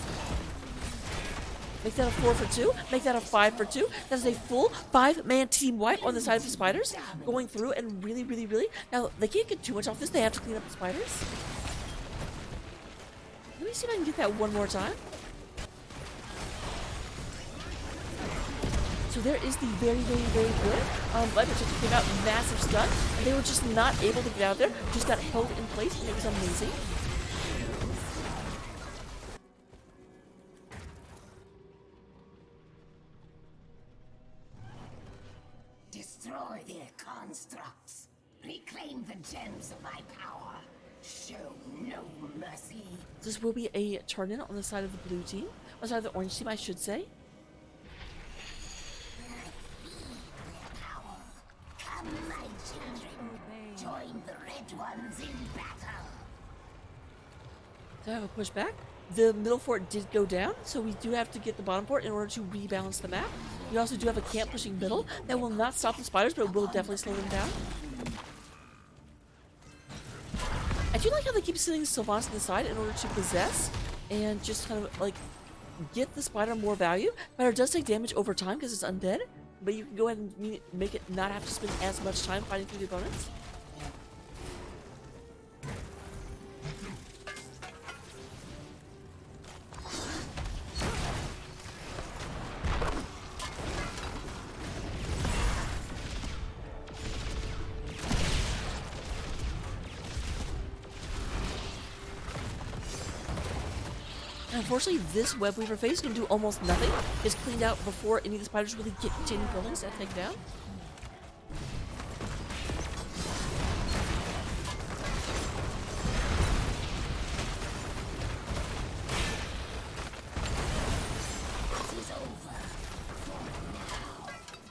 Make that a 4 for 2. Make that a 5 for 2. That is a full 5-man team wipe on the side of the Spiders. Going through and really. Now, they can't get too much off this. They have to clean up the Spiders. Let me see if I can get that one more time. So there is the very good. Light Protection came out, massive stun. And they were just not able to get out there. Just got held in place, and it was amazing. Destroy their constructs. Reclaim the gems of my power. Show no mercy. This will be a turn-in on the side of the blue team. On the side of the orange team, I should say. Come, my children. Join the red Great ones in battle. So I have a push back. The middle fort did go down, so we do have to get the bottom fort in order to rebalance the map. We also do have a camp pushing middle. That will not stop the spiders, but it will definitely slow them down. I do like how they keep sitting Sylvanas to the side in order to possess and just kind of like get the spider more value. Spider does take damage over time because it's undead, but you can go ahead and make it not have to spend as much time fighting through the opponents. And unfortunately, this web weaver phase can do almost nothing. It's cleaned out before any of the spiders really get to any buildings that take down.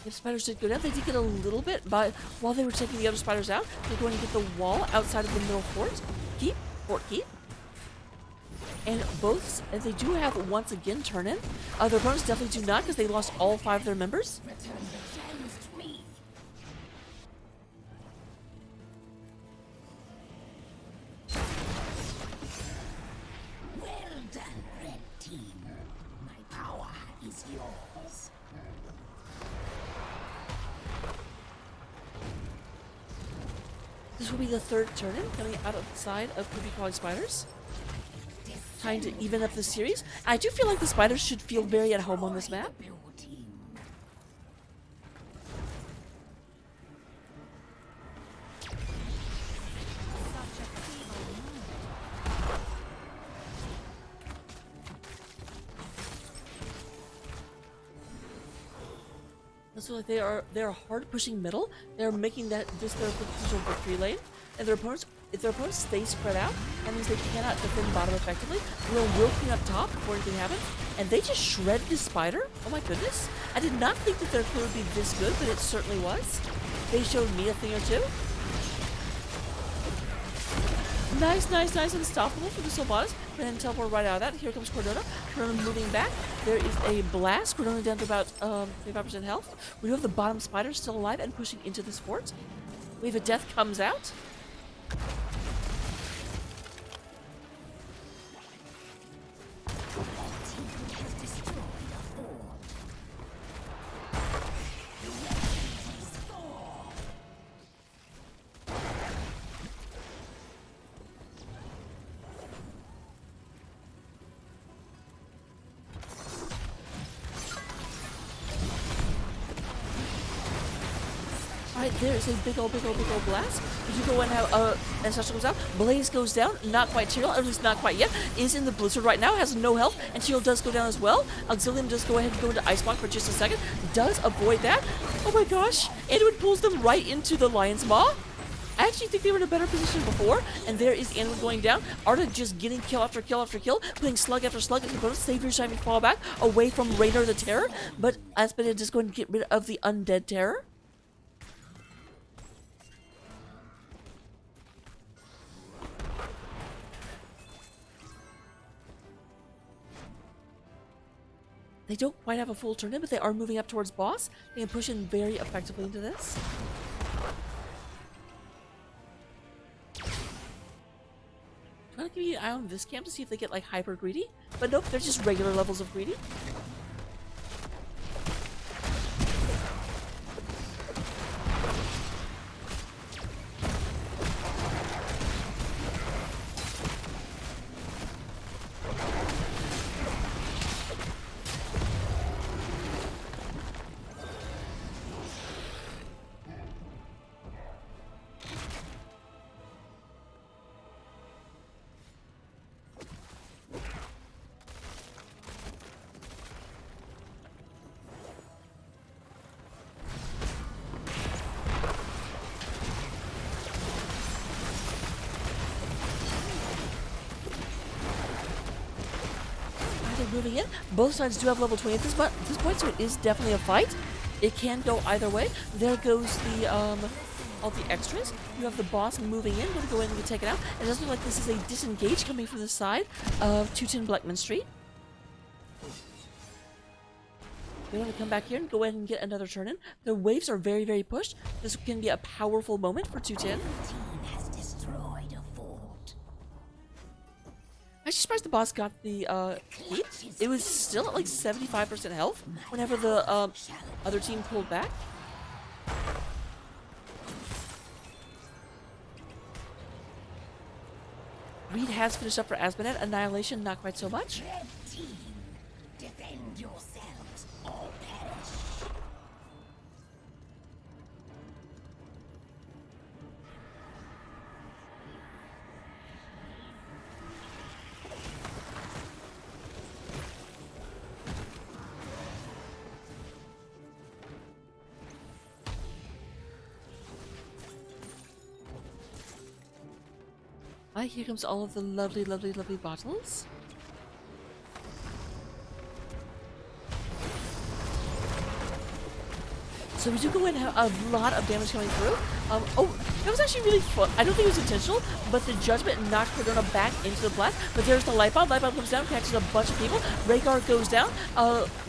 If spiders did go down, they did get a little bit, but while they were taking the other spiders out, they're going to get the wall outside of the middle fort. Fort keep. And both, they do have once again turn in. Their opponents definitely do not because they lost all 5 of their members. Return the gems to me. Well done, red team. My power is yours. This will be the 3rd turn in coming out of the side of creepy crawly spiders. Trying to even up the series. I do feel like the spiders should feel very at home on this map. Blue team. Such a feeble moment. So like they are hard pushing middle. They're making this their potential victory lane, and their opponents. If their opponents stay spread out, that means they cannot defend bottom effectively. Will clean up top before anything happens, and they just shred this spider. Oh my goodness! I did not think that their play would be this good, but it certainly was. They showed me a thing or two. Nice, unstoppable for the Sylvanas. And teleport right out of that. Here comes Cordona. Cordona moving back. There is a blast. Cordona down to about 35% health. We do have the bottom spider still alive and pushing into this fort. Wave of Death comes out. Alright, there's a big old blast. You go and have Ancestral goes out. Blaze goes down, not quite Tyrael, or at least not quite yet. Is in the blizzard right now, has no health, and Tyrael does go down as well. Auxilium does go ahead and go into Ice Block for just a second. Does avoid that. Oh my gosh. Anduin pulls them right into the Lion's Maw. I actually think they were in a better position before, and there is Anduin going down. Arda just getting kill after kill after kill, putting slug after slug into opponents. Save your shiny fallback away from Raynor the Terror, but Aspida just going to get rid of the Undead Terror. They don't quite have a full turn in, but they are moving up towards boss. They can push in very effectively into this. I'm gonna keep an eye on this camp to see if they get like hyper greedy, but nope, they're just regular levels of greedy. Moving in. Both sides do have level 20 at this point, so it is definitely a fight. It can go either way. There goes the all the extras. You have the boss moving in, going to go in and get taken out. It does look like this is a disengage coming from the side of 210 Blechman Street. We're going to come back here and go ahead and get another turn in. The waves are very, very pushed. This can be a powerful moment for 210. Team has destroyed a fort. I'm actually surprised the boss got the heat. It was still at like 75% health whenever the other team pulled back. Reed has finished up for Asmonet. Annihilation, not quite so much. Red team, defend yourselves or perish. Here comes all of the lovely, lovely, lovely bottles. So we do go in and have a lot of damage coming through. Oh, that was actually really fun. I don't think it was intentional, but the Judgment knocked Cardona back into the blast. But there's the Light Bomb. Light Bomb comes down, catches a bunch of people. Rhaegar goes down.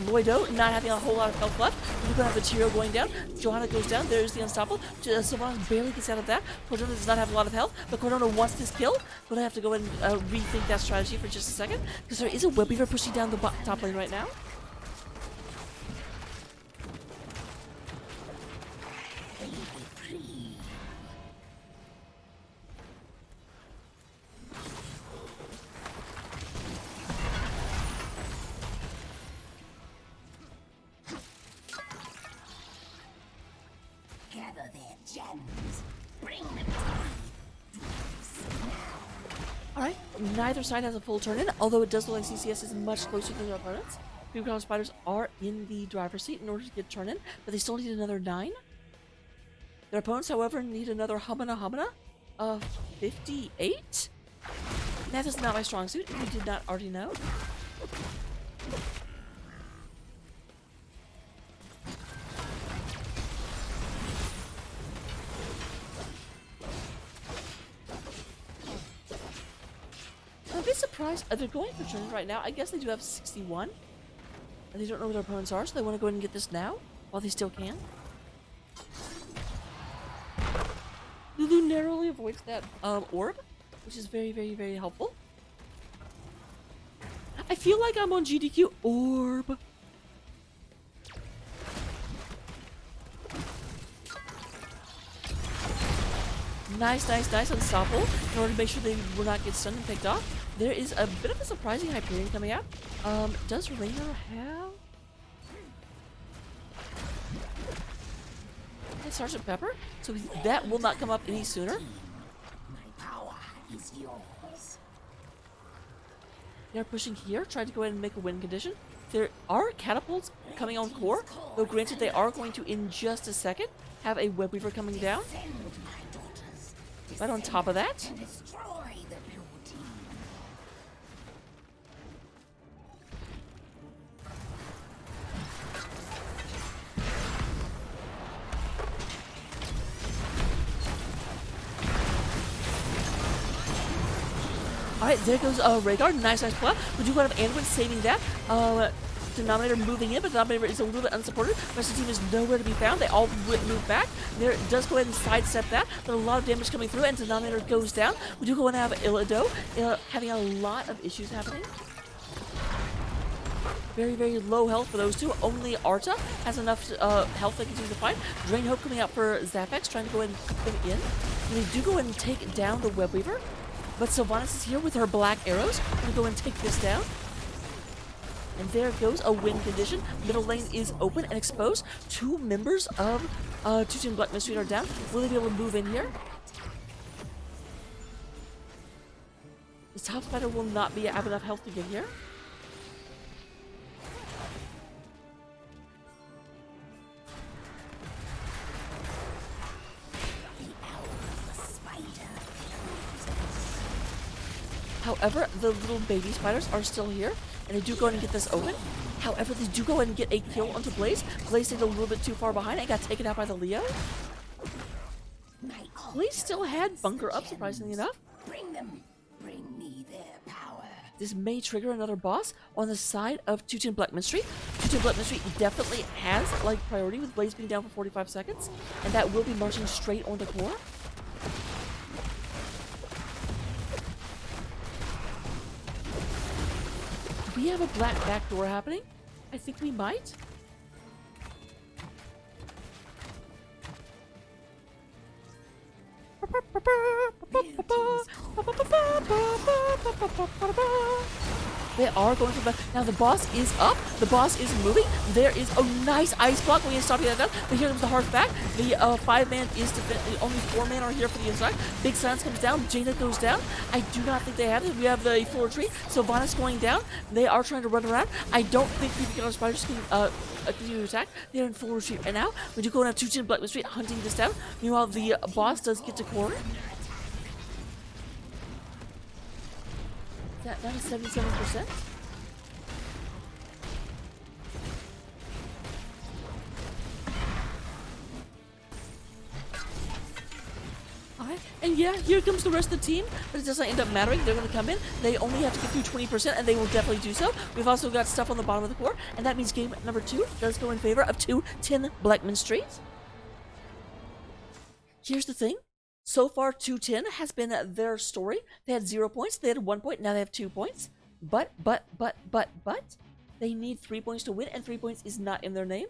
Lloydo not having a whole lot of health left. We're going to have the Tyrio going down. Johanna goes down. There's the Unstoppable. Sylvanas barely gets out of that. Cardona does not have a lot of health, but Cardona wants this kill. We're going to have to go and rethink that strategy for just a second, because there is a Web Weaver pushing down the top lane right now. Gather their gems. Bring them to me. Alright, neither side has a full turn in, although it does look like CCS is much closer than their opponents. Creepy Spiders are in the driver's seat in order to get turn in, but they still need another 9. Their opponents, however, need another Humana of 58. That is not my strong suit, if you did not already know. I'm a bit surprised. They're going for turns right now. I guess they do have 61. And they don't know where their opponents are, so they want to go ahead and get this now, while they still can. Lulu narrowly avoids that orb, which is very, very, very helpful. I feel like I'm on GDQ. Orb. Nice, nice, nice. Unstoppable. In order to make sure they will not get stunned and picked off. There is a bit of a surprising Hyperion coming out. Does Rainer have... Hey, Sergeant Pepper? So that will not come up any sooner. My power is yours. They're pushing here, trying to go ahead and make a win condition. There are catapults coming on core, though granted they are going to, in just a second, have a Web Weaver coming down. Send my daughters. Right on top of that. And destroy the blue team. Alright, there goes Rhaegar. Nice, nice play. We do have Anduin saving that. Denominator moving in, but Denominator is a little bit unsupported. The rest of the team is nowhere to be found. They all move back. There does go ahead and sidestep that, but a lot of damage coming through, and Denominator goes down. We do go and have Illido having a lot of issues happening. Very, very low health for those two. Only Arta has enough health to continue to fight. Drain Hope coming out for Zaphex, trying to go ahead and put them in. And they do go ahead and take down the Web Weaver. But Sylvanas is here with her black arrows. Gonna go and take this down. And there goes a win condition. Middle lane is open and exposed. 2 members of 210 Blechman Street are down. Will they be able to move in here? The top spider will not have enough health to get here. However, the little baby spiders are still here, and they do go ahead and get this open. However, they do go ahead and get a kill onto Blaze. Blaze stayed a little bit too far behind and got taken out by the Leo. My Police still had ultimate bunker up, gems. surprisingly enough. Bring them. Bring me their power. This may trigger another boss on the side of 210 Blechman Street. 210 Blechman Street definitely has like priority with Blaze being down for 45 seconds, and that will be marching straight on the core. Do we have a black back door happening? I think we might. They are going for the... Now the boss is up. The boss is moving. There is a nice ice block. We need to stop that down. But here comes the hearth back. The 5-man is only 4 men are here for the inside. Big Silence comes down. Jaina goes down. I do not think they have it. We have the full retreat. Sylvanas going down. They are trying to run around. I don't think Creepy Killer Spiders can continue to attack. They're in full retreat right now. We do go and have 210 Blechman Street hunting this down. Meanwhile, the boss does get to corner. That is 77%. Alright, and yeah, here comes the rest of the team, but it doesn't end up mattering. They're going to come in. They only have to get through 20%, and they will definitely do so. We've also got stuff on the bottom of the core, and that means game number 2 does go in favor of 210 Blechman Street. Here's the thing. So far, 210 has been their story. They had 0 points. They had 1 point. Now they have 2 points. But, they need 3 points to win, and 3 points is not in their name.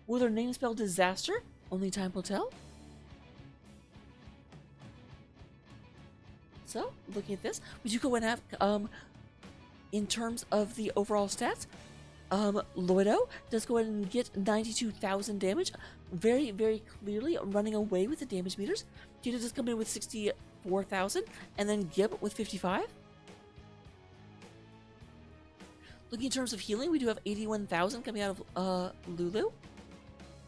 Will their name spell disaster? Only time will tell. So, looking at this, we do go and have, in terms of the overall stats, Loido does go ahead and get 92,000 damage. Very, very clearly running away with the damage meters. Tita does come in with 64,000, and then Gib with 55. Looking in terms of healing, we do have 81,000 coming out of Lulu.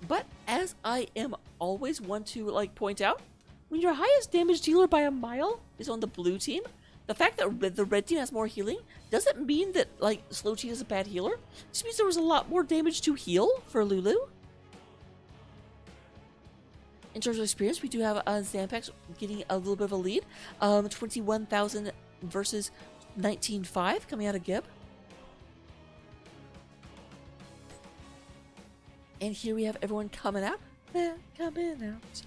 But as I am always one to like point out, when your highest damage dealer by a mile is on the blue team, the fact that the red team has more healing doesn't mean that like Slow Cheat is a bad healer. It just means there was a lot more damage to heal for Lulu. In terms of experience, we do have Zampex getting a little bit of a lead. 21,000 versus 19,500 coming out of Gib. And here we have everyone coming out. Coming out.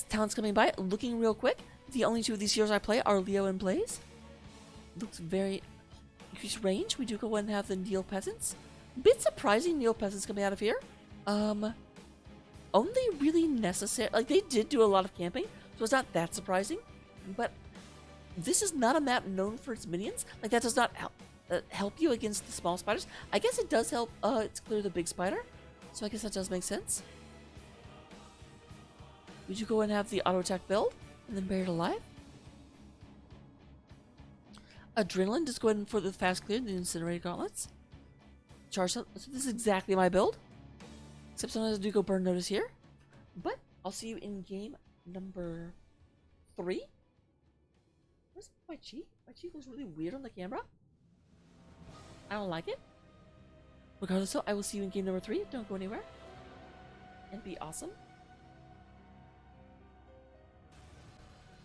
Talents coming by, looking real quick. The only 2 of these heroes I play are Leo and Blaze. Looks very increased range. We do go ahead and have the Neo Peasants. Bit surprising Neo Peasants coming out of here. Only really necessary. Like, they did do a lot of camping, so it's not that surprising. But this is not a map known for its minions. Like, that does not help you against the small spiders. I guess it does help to clear the big spider. So I guess that does make sense. We do go and have the auto attack build, and then Buried Alive. Adrenaline, just go ahead and for the fast clear, the Incinerator Gauntlets. Charge up. So this is exactly my build. Except sometimes I do go Burn Notice here. But I'll see you in game number 3. Where's my cheek? My cheek looks really weird on the camera. I don't like it. Regardless, so I will see you in game number 3. Don't go anywhere. And be awesome.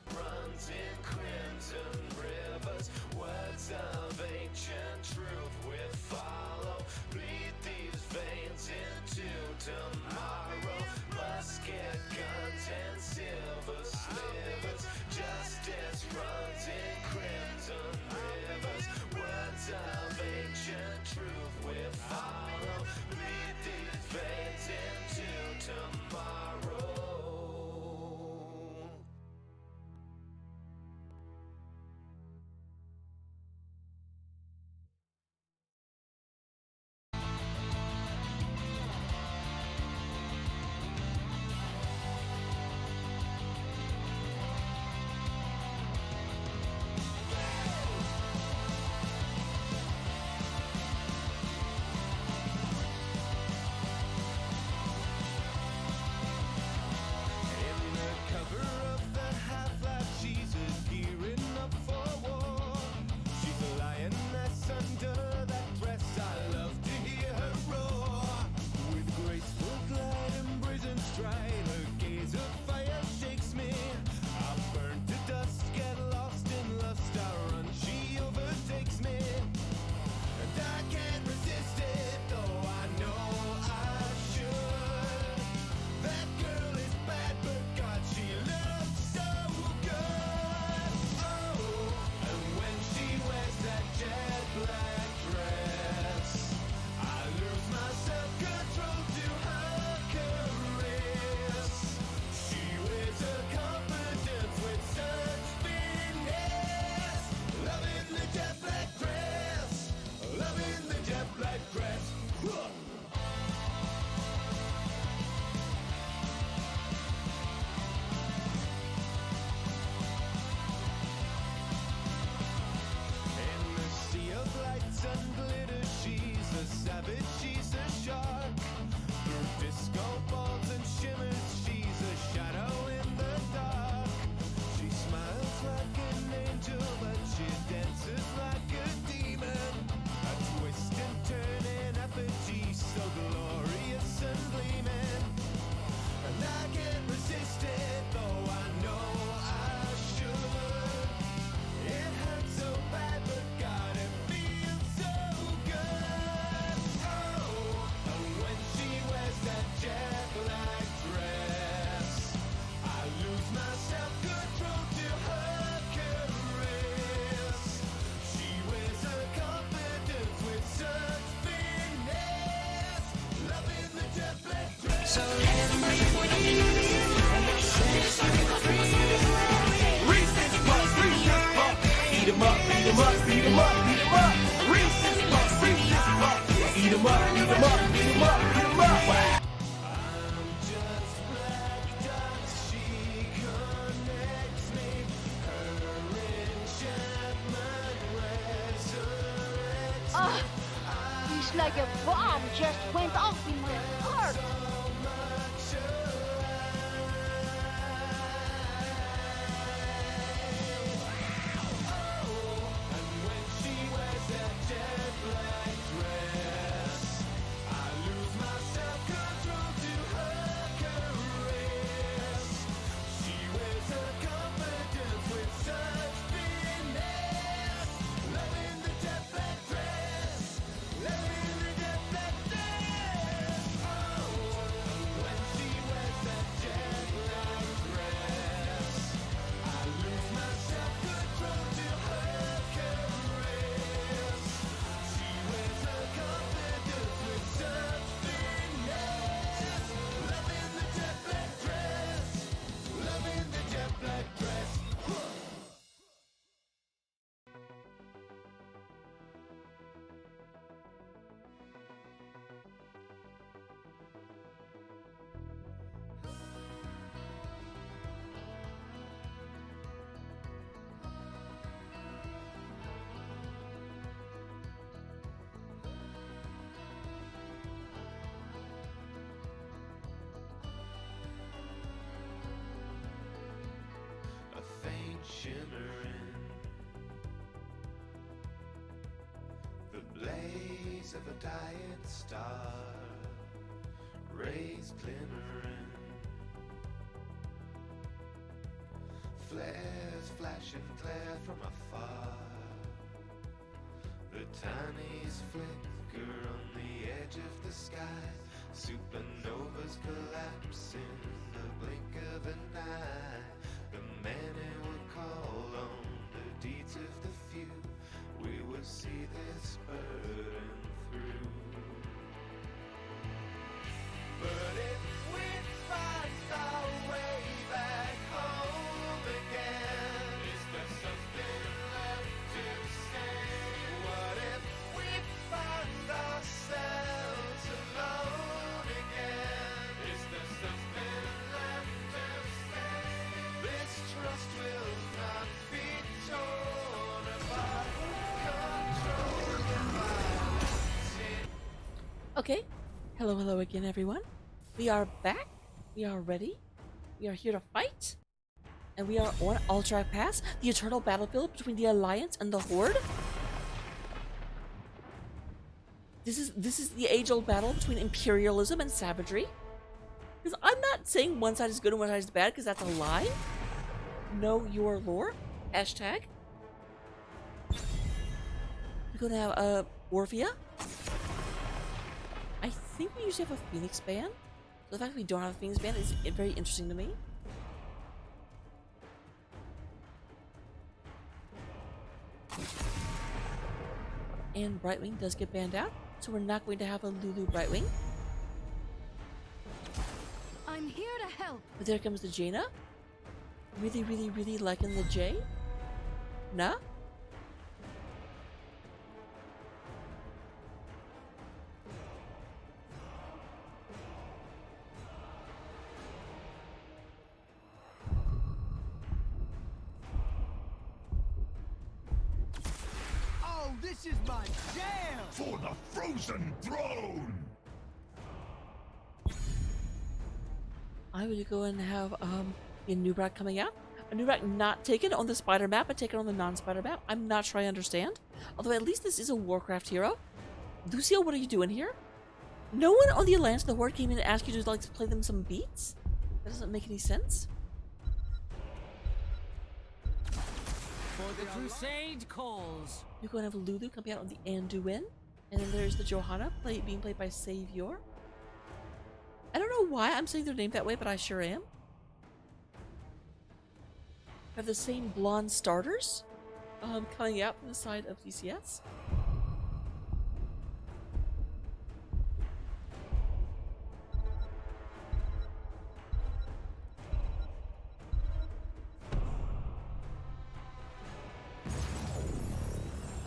Runs in crimson rivers, words of ancient truth we follow. Bleed these veins into tomorrow. Musket guns and silver slivers. Justice runs in crimson rivers, words of ancient truth we follow. Bleed these veins into tomorrow. Reese's Puffs, eat 'em up, eat 'em up, eat 'em up, eat 'em up. Reese's Puffs, eat 'em up, eat 'em up, eat 'em up, eat 'em up. I'm just black dots, she connects me. Her enchantment resurrects me. It's like a bomb just went off in my heart. A faint shimmering, the blaze of a dying star, rays glimmering, flares flashing clear from afar. The tiniest flicker on the edge of the sky, supernovas collapse in the blink of an eye. The many will call on the deeds of the few. We will see this burden through. But if we find our way back home again, is there something left to say? What if we find ourselves alone again? Is there something left to say? This trust will not be torn apart, controlled by sin. Okay. Hello, hello again, everyone. We are back. We are ready. We are here to fight. And we are on Alterac Pass, the eternal battlefield between the Alliance and the Horde. This is the age-old battle between imperialism and savagery. Because I'm not saying one side is good and one side is bad, because that's a lie. Know your lore. Hashtag. We're gonna have Orphea. I think we usually have a Phoenix band. So the fact that we don't have a Phoenix band is very interesting to me. And Brightwing does get banned out, so we're not going to have a Lulu Brightwing. I'm here to help. But there comes the Jaina. Really, really, really liking the J. Nah? Oh, this is my jam! For the frozen throne! I would go and have a Nubrak coming out. A Nubrak not taken on the spider map, but taken on the non-spider map. I'm not sure I understand. Although at least this is a Warcraft hero. Lucio, what are you doing here? No one on the Alliance of the Horde came in and asked you to like play them some beats? That doesn't make any sense. For the crusade calls. You're going to have Lulu coming out on the Anduin. And then there's the Johanna being played by Savior. I don't know why I'm saying their name that way, but I sure am. Have the same blonde starters coming out from the side of DCS.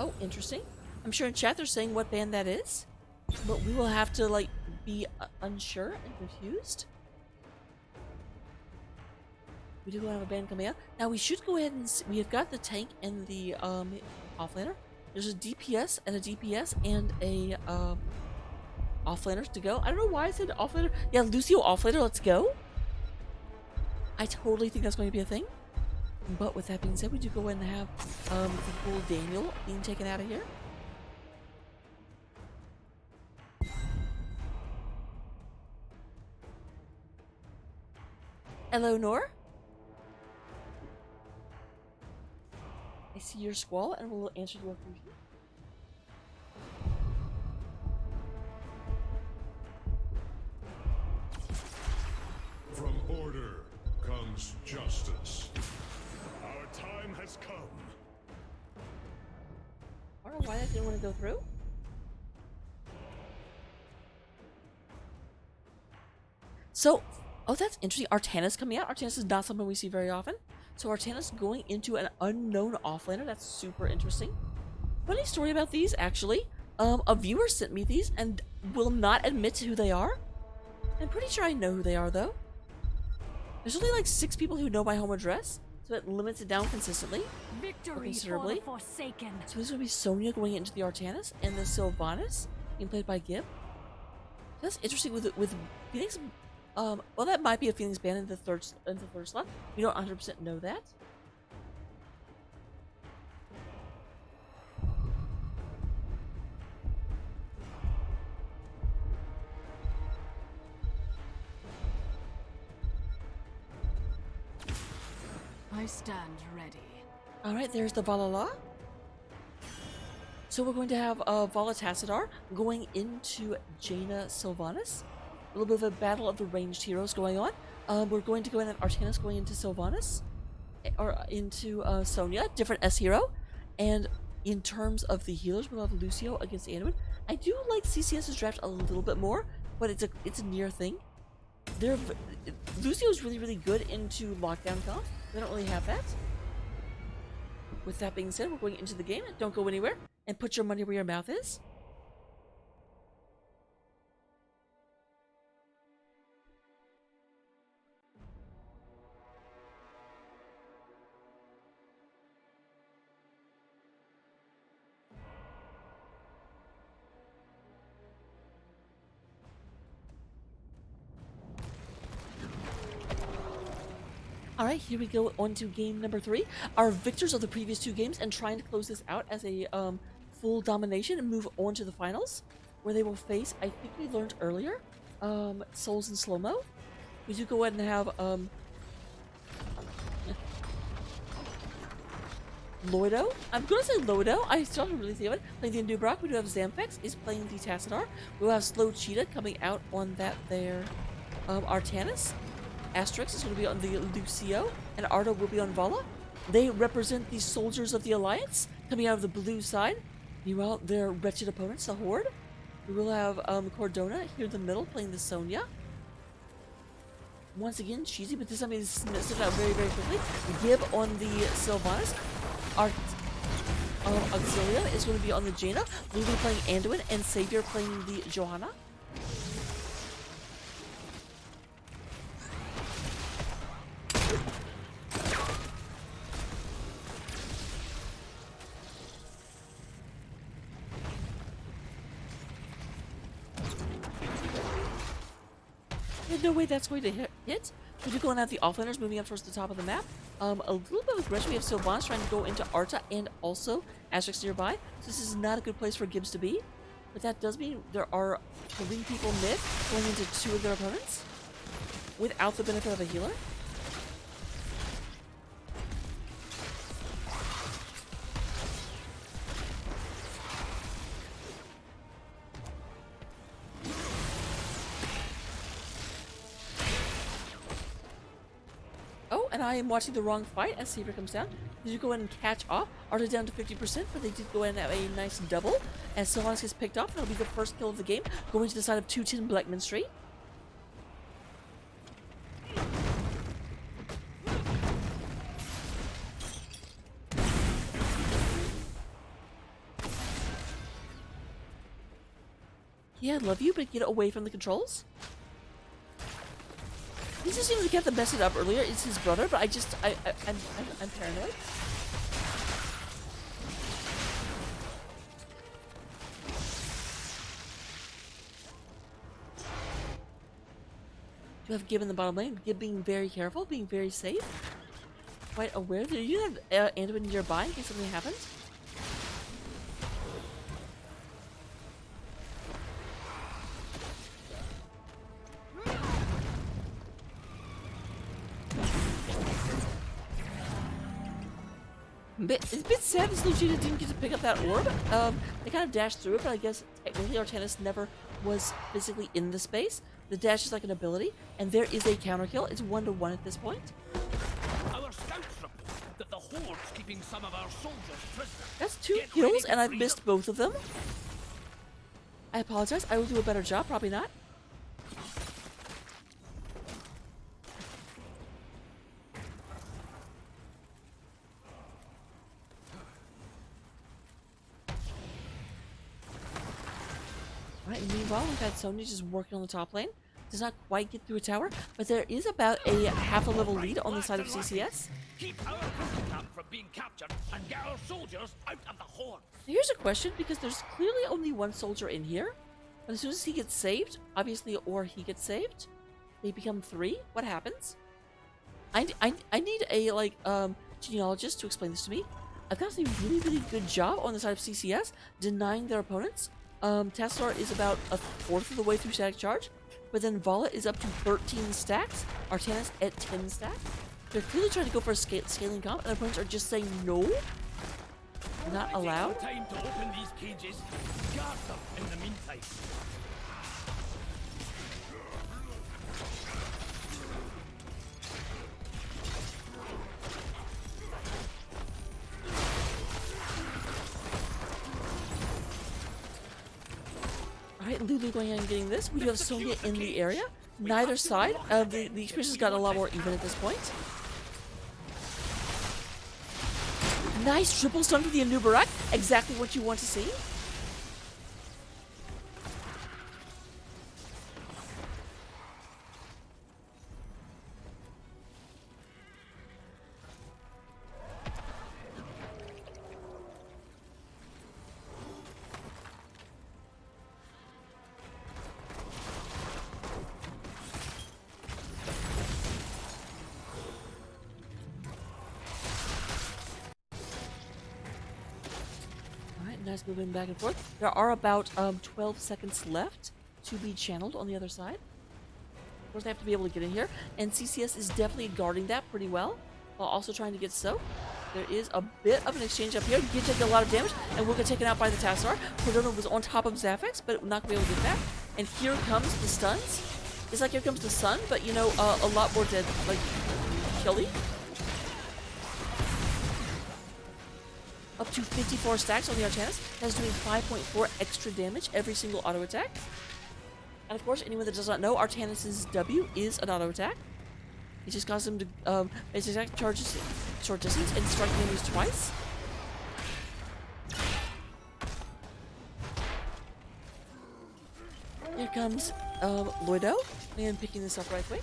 Oh, interesting. I'm sure in chat they're saying what band that is, but we will have to like be unsure and confused. We do have a band coming out. Now we should go ahead and we have got the tank and the offlaner. There's a DPS and a DPS and a offlaner to go. I don't know why I said offlaner. Yeah, Lucio offlaner, let's go. I totally think that's going to be a thing. But with that being said, we do go ahead and have the full Daniel being taken out of here. Hello, Nor. I see your squall and we'll answer your question. From order comes justice. Our time has come. I don't know why that didn't want to go through. So, oh, that's interesting. Artanis coming out. Artanis is not something we see very often. So Artanis going into an unknown offlaner. That's super interesting. Funny story about these, actually. A viewer sent me these and will not admit to who they are. I'm pretty sure I know who they are, though. There's only like 6 people who know my home address, so it limits it down consistently. Victory Considerably. for the Forsaken. So this is going to be Sonya going into the Artanis and the Sylvanas being played by Gib. That's interesting with Phoenix. Well, that might be a Phoenix band in the third slot. We don't 100% know that. I stand ready. All right, there's the Valhalla. So we're going to have Vala Tassadar going into Jaina Sylvanas. A little bit of a battle of the ranged heroes going on. We're going to go in and Artanis going into Sylvanas. Or into Sonya, different S hero. And in terms of the healers, we'll have Lucio against Anduin. I do like CCS's draft a little bit more, but it's a near thing. Lucio's really, really good into lockdown comp. They don't really have that. With that being said, we're going into the game. Don't go anywhere. And put your money where your mouth is. Alright, here we go on to game number 3. Our victors of the previous 2 games and trying to close this out as a full domination and move on to the finals, where they will face, I think we learned earlier, Souls in Slow-Mo. We do go ahead and have Loido. I'm going to say Loido. I still don't really think of it. Playing the Indubrock. We do have Zampex is playing the Tassadar. We'll have Slow Cheetah coming out on that there Artanis. Asterix is going to be on the Lucio, and Arda will be on Vala. They represent the soldiers of the Alliance, coming out of the blue side. Meanwhile, their wretched opponents, the Horde. We will have Cordona here in the middle, playing the Sonya. Once again, cheesy, but this time he's sniffed out very, very quickly. Gib on the Sylvanas. Auxilia is going to be on the Jaina. Lulu playing Anduin, and Savior playing the Johanna. There's no way that's going to hit. We do go and have the offlanders moving up towards the top of the map. A little bit of aggression. We have Sylvanas trying to go into Arta and also Asterix nearby. So this is not a good place for Gibbs to be. But that does mean there are 3 people mid going into 2 of their opponents without the benefit of a healer. And I am watching the wrong fight as Saber comes down. Did you go in and catch off? Arta down to 50%, but they did go in and have a nice double. As Sylvanas gets picked off, that'll be the first kill of the game, going to the side of 210 Blechman Street. Yeah, I love you, but get away from the controls. He just seems to get the message up earlier. It's his brother, but I'm paranoid. You have given the bottom lane, being very careful, being very safe. Quite aware. Do you have Anduin nearby in case something happens? It's a bit sad this Lucina didn't get to pick up that orb. They kind of dashed through it, but I guess technically Artanis never was physically in the space. The dash is like an ability, and there is a counter kill. It's 1-1 at this point. Our scouts report that the Horde's keeping some of our soldiers prisoners. That's 2 kills, and I've missed both of them. I apologize. I will do a better job. Probably not. Alright, meanwhile, we've had Sonya just working on the top lane. Does not quite get through a tower, but there is about a half a level lead on the side of CCS. Keep our prison camp from being captured and get our soldiers out of the Horde. Now here's a question, because there's clearly only one soldier in here. But as soon as he gets saved, obviously, or he gets saved, they become 3. What happens? I need a, like, genealogist to explain this to me. I've got a really, really good job on the side of CCS, denying their opponents. Tassadar is about 1/4 of the way through static charge, but then Vala is up to 13 stacks, Artanis at 10 stacks. They're clearly trying to go for a scaling comp, and their opponents are just saying no. Not allowed. Time to open these cages. Guard them in the meantime. Alright, Lulu going ahead and getting this. We do have Sonya in the area. Neither side. The experience has gotten a lot more even at this point. Nice triple stun for the Anubarak. Exactly what you want to see. Nice moving back and forth. There are about 12 seconds left to be channeled on the other side. Of course, they have to be able to get in here, and CCS is definitely guarding that pretty well, while also trying to get soaked. There is a bit of an exchange up here. Gid taking a lot of damage, and will get taken out by the Tassadar. Cordona was on top of Zaphex, but not going to be able to get back. And here comes the stuns. It's like here comes the sun, but you know, a lot more dead, like, killy. Up to 54 stacks on the Artanis. That's doing 5.4 extra damage every single auto attack. And of course, anyone that does not know, Artanis' W is an auto attack. It just causes him to his attack charges short distance and strike enemies twice. Here comes Loido, and picking this up right away.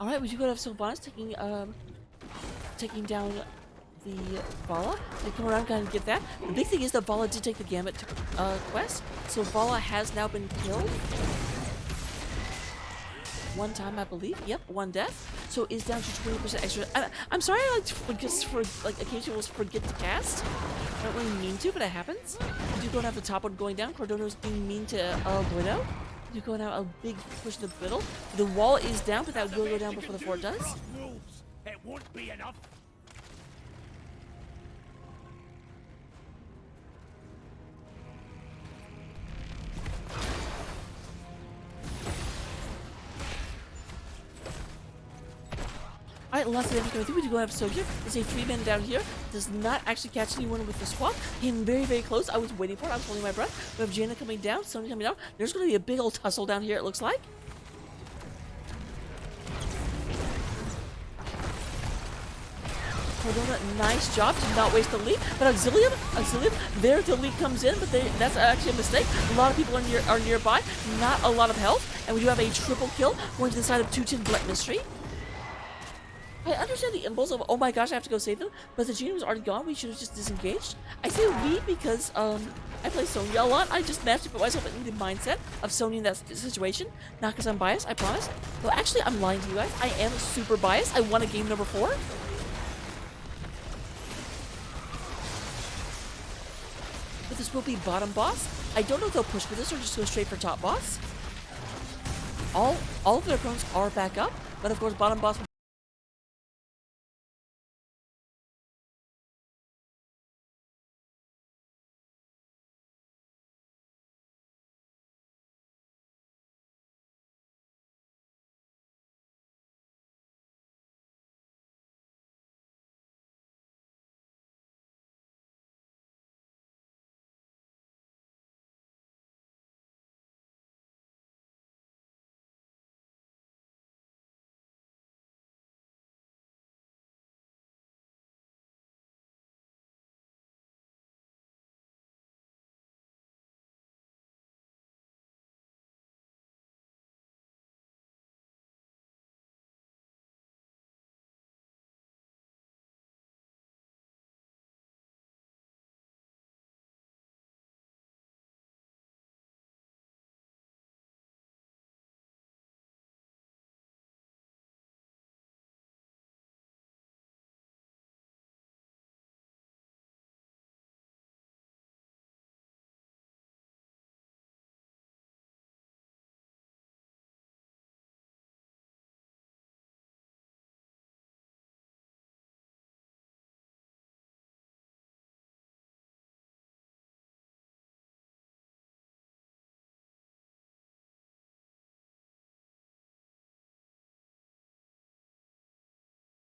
Alright, we do go to have Sylvanas taking down the Vala. They come around kind of get that. The big thing is that Vala did take the Gambit quest, so Vala has now been killed. One time, I believe. Yep, 1 death. So is down to 20% extra. I'm sorry, I like to occasionally forget to cast. I don't really mean to, but it happens. We do go down the top one going down. Cordono's being mean to Guido. We do go down a big push in the middle. The wall is down, but that will go down before the fort does. Wolves, it won't be enough. Alright, lots of damage coming through. We do go have Sogia. There's a 3-man down here. Does not actually catch anyone with the swap. Came very, very close. I was waiting for it. I was holding my breath. We have Jaina coming down. Sonya coming down. There's going to be a big old tussle down here, it looks like. Cordona, nice job. Did not waste the leap. But Auxilium, there the leap comes in, but that's actually a mistake. A lot of people are nearby. Not a lot of health. And we do have a triple kill going to the side of 210 Blechman Street. I understand the impulse of, oh my gosh, I have to go save them, but the genie was already gone. We should have just disengaged. I say we because I play Sonya a lot. I just naturally put myself in the mindset of Sonya in that situation. Not because I'm biased, I promise. Well, actually, I'm lying to you guys. I am super biased. I won a game number 4. But this will be bottom boss. I don't know if they'll push for this or just go straight for top boss. All of their opponents are back up, but of course bottom boss will